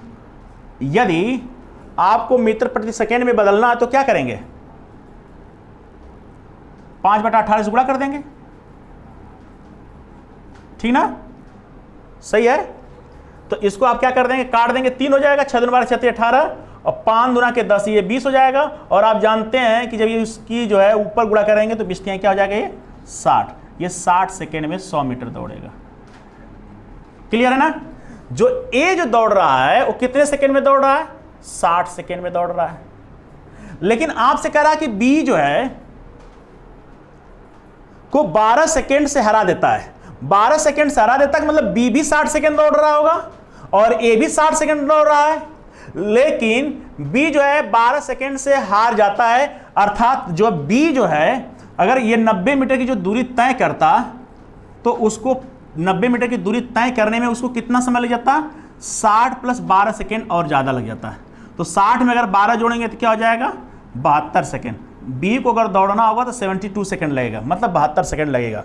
यदि आपको मीटर प्रति सेकेंड में बदलना है तो क्या करेंगे? 5/18 से गुणा कर देंगे, ठीक ना? सही है। तो इसको आप क्या कर देंगे, काट देंगे, 3 हो जाएगा, 6 दूनी 12 6 18 और 5 दूना के 10, ये 20 हो जाएगा। और आप जानते हैं कि जब ये उसकी जो है ऊपर गुणा करेंगे तो 20 क्या हो जाएगा, ये 60। ये 60 सेकेंड में 100 मीटर दौड़ेगा। क्लियर है ना? जो ए जो दौड़ रहा है वो कितने सेकेंड में दौड़ रहा है, 60 सेकेंड में दौड़ रहा है। लेकिन आपसे कह रहा है कि बी जो है को 12 सेकेंड से हरा देता है। 12 सेकेंड से हरा देता है, मतलब बी भी 60 सेकेंड दौड़ रहा होगा और ए भी 60 सेकेंड दौड़ रहा है। लेकिन बी जो है 12 सेकेंड से हार जाता है, अर्थात जो बी जो है अगर ये 90 मीटर की जो दूरी तय करता तो उसको 90 मीटर की दूरी तय करने में उसको कितना समय लग जाता, 60 + 12 सेकेंड और ज़्यादा लग जाता है। तो 60 में अगर 12 जोड़ेंगे तो क्या हो जाएगा, 72 सेकेंड। बी को अगर दौड़ना होगा तो 72 सेकेंड लगेगा, मतलब 72 सेकेंड लगेगा।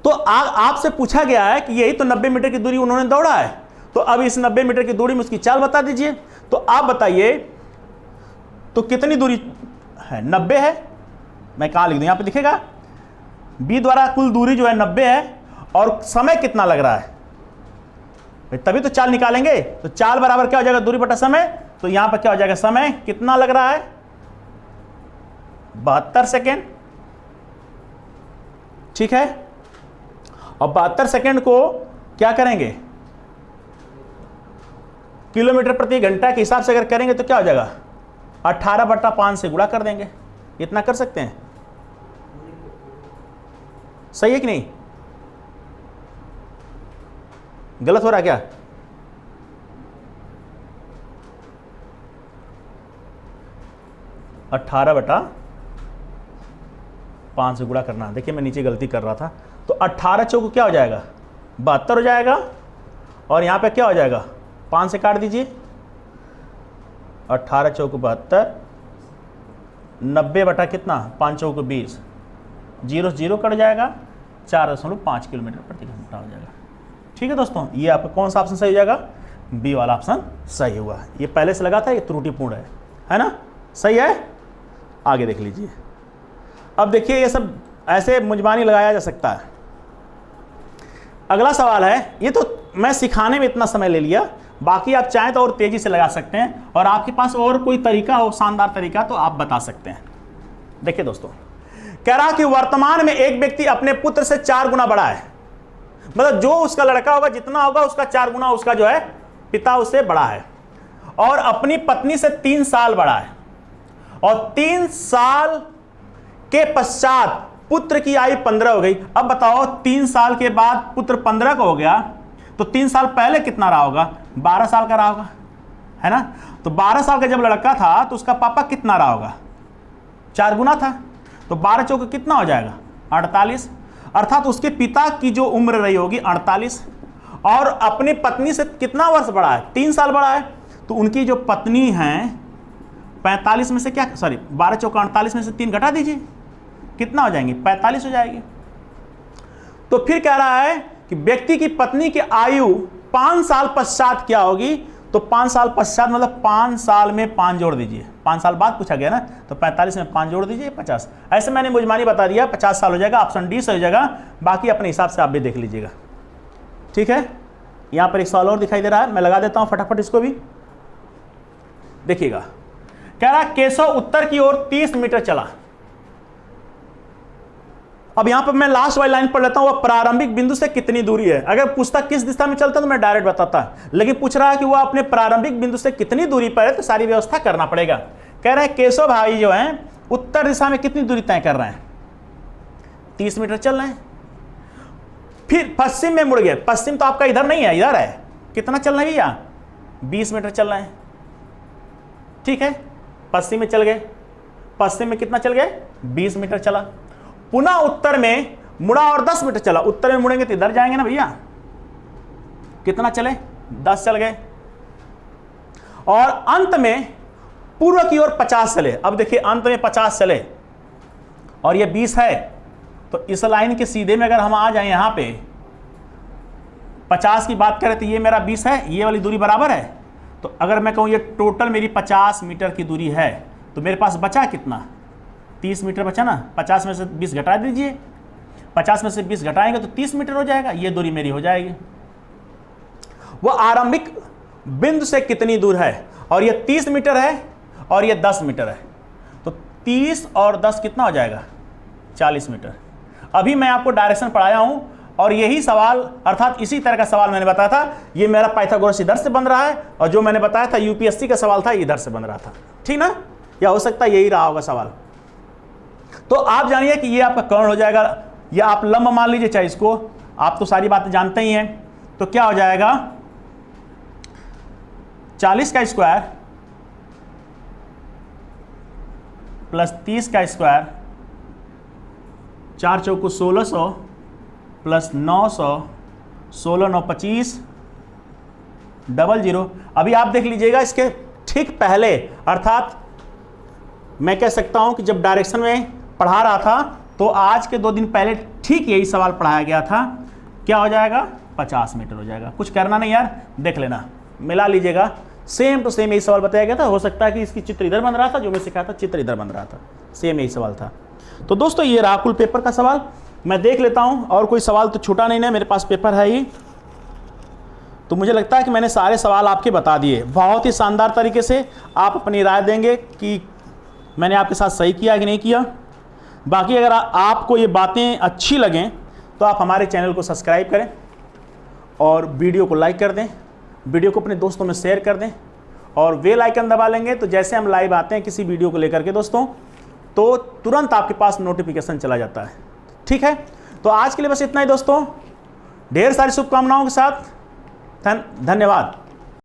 तो आपसे पूछा गया है कि यही तो 90 मीटर की दूरी उन्होंने दौड़ा है, तो अब इस 90 मीटर की दूरी में उसकी चाल बता दीजिए। तो आप बताइए तो कितनी दूरी है, 90 है। मैं कहाँ लिख दूँ, यहाँ पे दिखेगा बी द्वारा कुल दूरी जो है 90 है और समय कितना लग रहा है, तभी तो चाल निकालेंगे। तो चाल बराबर क्या हो जाएगा, दूरी बटा समय। तो यहां पर क्या हो जाएगा, समय कितना लग रहा है, 72 सेकेंड। ठीक है, और 72 सेकेंड को क्या करेंगे, किलोमीटर प्रति घंटा के हिसाब से अगर करेंगे तो क्या हो जाएगा, 18/5 से गुणा कर देंगे। इतना कर सकते हैं, सही है कि नहीं, गलत हो रहा क्या? अठारह बटा 5 से गुणा करना। देखिए मैं नीचे गलती कर रहा था। तो 18 चौक क्या हो जाएगा, 72 हो जाएगा। और यहां पे क्या हो जाएगा, 5 से काट दीजिए, 18 चौक 72, 90 बटा कितना, 5 चौक 20, 0 से 0 कट जाएगा, 4.5 किलोमीटर प्रति घंटा हो जाएगा। ठीक है दोस्तों, ये आपका कौन सा ऑप्शन सही हो जाएगा, बी वाला ऑप्शन सही हुआ। ये पहले से लगा था, ये त्रुटिपूर्ण है ना, सही है। आगे देख लीजिए। अब देखिए ये सब ऐसे मुंजबानी लगाया जा सकता है। अगला सवाल है, ये तो मैं सिखाने में इतना समय ले लिया, बाकी आप चाहें तो और तेजी से लगा सकते हैं, और आपके पास और कोई तरीका हो, शानदार तरीका, तो आप बता सकते हैं। देखिए दोस्तों, कह रहा कि वर्तमान में एक व्यक्ति अपने पुत्र से 4 गुना बड़ा है, मतलब जो उसका लड़का होगा जितना होगा उसका 4 गुना उसका जो है पिता उससे बड़ा है, और अपनी पत्नी से 3 साल बड़ा है, और 3 साल के पश्चात पुत्र की आयु 15 हो गई। अब बताओ 3 साल के बाद पुत्र 15 का हो गया, तो 3 साल पहले कितना रहा होगा, 12 साल का रहा होगा, है ना। तो 12 साल का जब लड़का था तो उसका पापा कितना रहा होगा, 4 गुना था। तो 12 चौके कितना हो जाएगा, 48, अर्थात उसके पिता की जो उम्र रही होगी 48, और अपनी पत्नी से कितना वर्ष बड़ा है, 3 साल बड़ा है। तो उनकी जो पत्नी है 45 में से क्या, सॉरी 12 चौका 48 में से 3 घटा दीजिए, कितना हो जाएंगे, 45 हो जाएगी। तो फिर कह रहा है कि व्यक्ति की पत्नी की आयु 5 साल पश्चात क्या होगी, तो 5 साल पश्चात मतलब 5 साल में 5 जोड़ दीजिए, 5 साल बाद पूछा गया ना, तो 45 में 5 जोड़ दीजिए, 50। ऐसे मैंने मुजमानी बता दिया, 50 साल हो जाएगा, ऑप्शन डी सही हो जाएगा, बाकी अपने हिसाब से आप भी देख लीजिएगा। ठीक है, यहां पर एक सवाल और दिखाई दे रहा है, मैं लगा देता हूं फटाफट इसको भी, देखिएगा। कह रहा केशव उत्तर की ओर 30 मीटर चला। अब यहां पर मैं लास्ट वाली लाइन पढ़ लेता हूं, वह प्रारंभिक बिंदु से कितनी दूरी है। अगर पूछता किस दिशा में चलता तो मैं डायरेक्ट बताता, लेकिन पूछ रहा है कि वह अपने प्रारंभिक बिंदु से कितनी दूरी पर है, तो सारी व्यवस्था करना पड़ेगा। कह रहे हैं केशव भाई जो हैं उत्तर दिशा में कितनी दूरी तय कर रहे हैं, 30 मीटर चल रहे हैं। फिर पश्चिम में मुड़ गए, पश्चिम तो आपका इधर नहीं है, इधर है, कितना चलना है भैया, 20 मीटर चल रहे हैं। ठीक है, पश्चिम में चल गए, पश्चिम में कितना चल गए, 20 मीटर चला। पुनः उत्तर में मुड़ा और 10 मीटर चला, उत्तर में मुड़ेंगे तो इधर जाएंगे ना भैया, कितना चले, 10 चल गए। और अंत में पूर्व की ओर 50 चले। अब देखिए अंत में 50 चले और ये 20 है, तो इस लाइन के सीधे में अगर हम आ जाए यहां पे 50 की बात करें तो ये मेरा 20 है, ये वाली दूरी बराबर है। तो अगर मैं कहूं ये टोटल मेरी 50 मीटर की दूरी है, तो मेरे पास बचा कितना, 30 मीटर बचा ना, 50 में से 20 घटा दीजिए, 50 में से 20 घटाएंगे तो 30 मीटर हो जाएगा, ये दूरी मेरी हो जाएगी। वो आरंभिक बिंदु से कितनी दूर है, और ये 30 मीटर है और ये 10 मीटर है, तो 30 और 10 कितना हो जाएगा, 40 मीटर। अभी मैं आपको डायरेक्शन पढ़ाया हूं और यही सवाल अर्थात इसी तरह का सवाल मैंने बताया था। ये मेरा पाइथागोरस इधर से बन रहा है और जो मैंने बताया था यूपीएससी का सवाल था इधर से बन रहा था, ठीक ना, या हो सकता है यही रहा होगा सवाल। तो आप जानिए कि ये आपका कर्ण हो जाएगा, या आप लंब मान लीजिए चाहे इसको, आप तो सारी बातें जानते ही हैं। तो क्या हो जाएगा 40 का स्क्वायर प्लस 30 का स्क्वायर, 4 चौको 1600 प्लस 900, 16 9 25 00। अभी आप देख लीजिएगा इसके ठीक पहले, अर्थात मैं कह सकता हूं कि जब डायरेक्शन में पढ़ा रहा था तो आज के 2 दिन पहले ठीक यही सवाल पढ़ाया गया था। क्या हो जाएगा, 50 मीटर हो जाएगा। कुछ करना नहीं यार, देख लेना, मिला लीजिएगा, सेम टू सेम यही सवाल बताया गया था। हो सकता है कि इसकी चित्र इधर बन रहा था, जो मैं सिखाया था चित्र इधर बन रहा था, सेम यही सवाल था। तो दोस्तों ये रहा कुल पेपर का सवाल। मैं देख लेता हूं और कोई सवाल तो छूटा नहीं ना, मेरे पास पेपर है ही। तो मुझे लगता है कि मैंने सारे सवाल आपके बता दिए बहुत ही शानदार तरीके से। आप अपनी राय देंगे कि मैंने आपके साथ सही किया कि नहीं किया। बाकी अगर आपको ये बातें अच्छी लगें तो आप हमारे चैनल को सब्सक्राइब करें और वीडियो को लाइक कर दें, वीडियो को अपने दोस्तों में शेयर कर दें और बेल आइकन दबा लेंगे तो जैसे हम लाइव आते हैं किसी वीडियो को लेकर के दोस्तों, तो तुरंत आपके पास नोटिफिकेशन चला जाता है। ठीक है, तो आज के लिए बस इतना ही दोस्तों, ढेर सारी शुभकामनाओं के साथ धन्यवाद।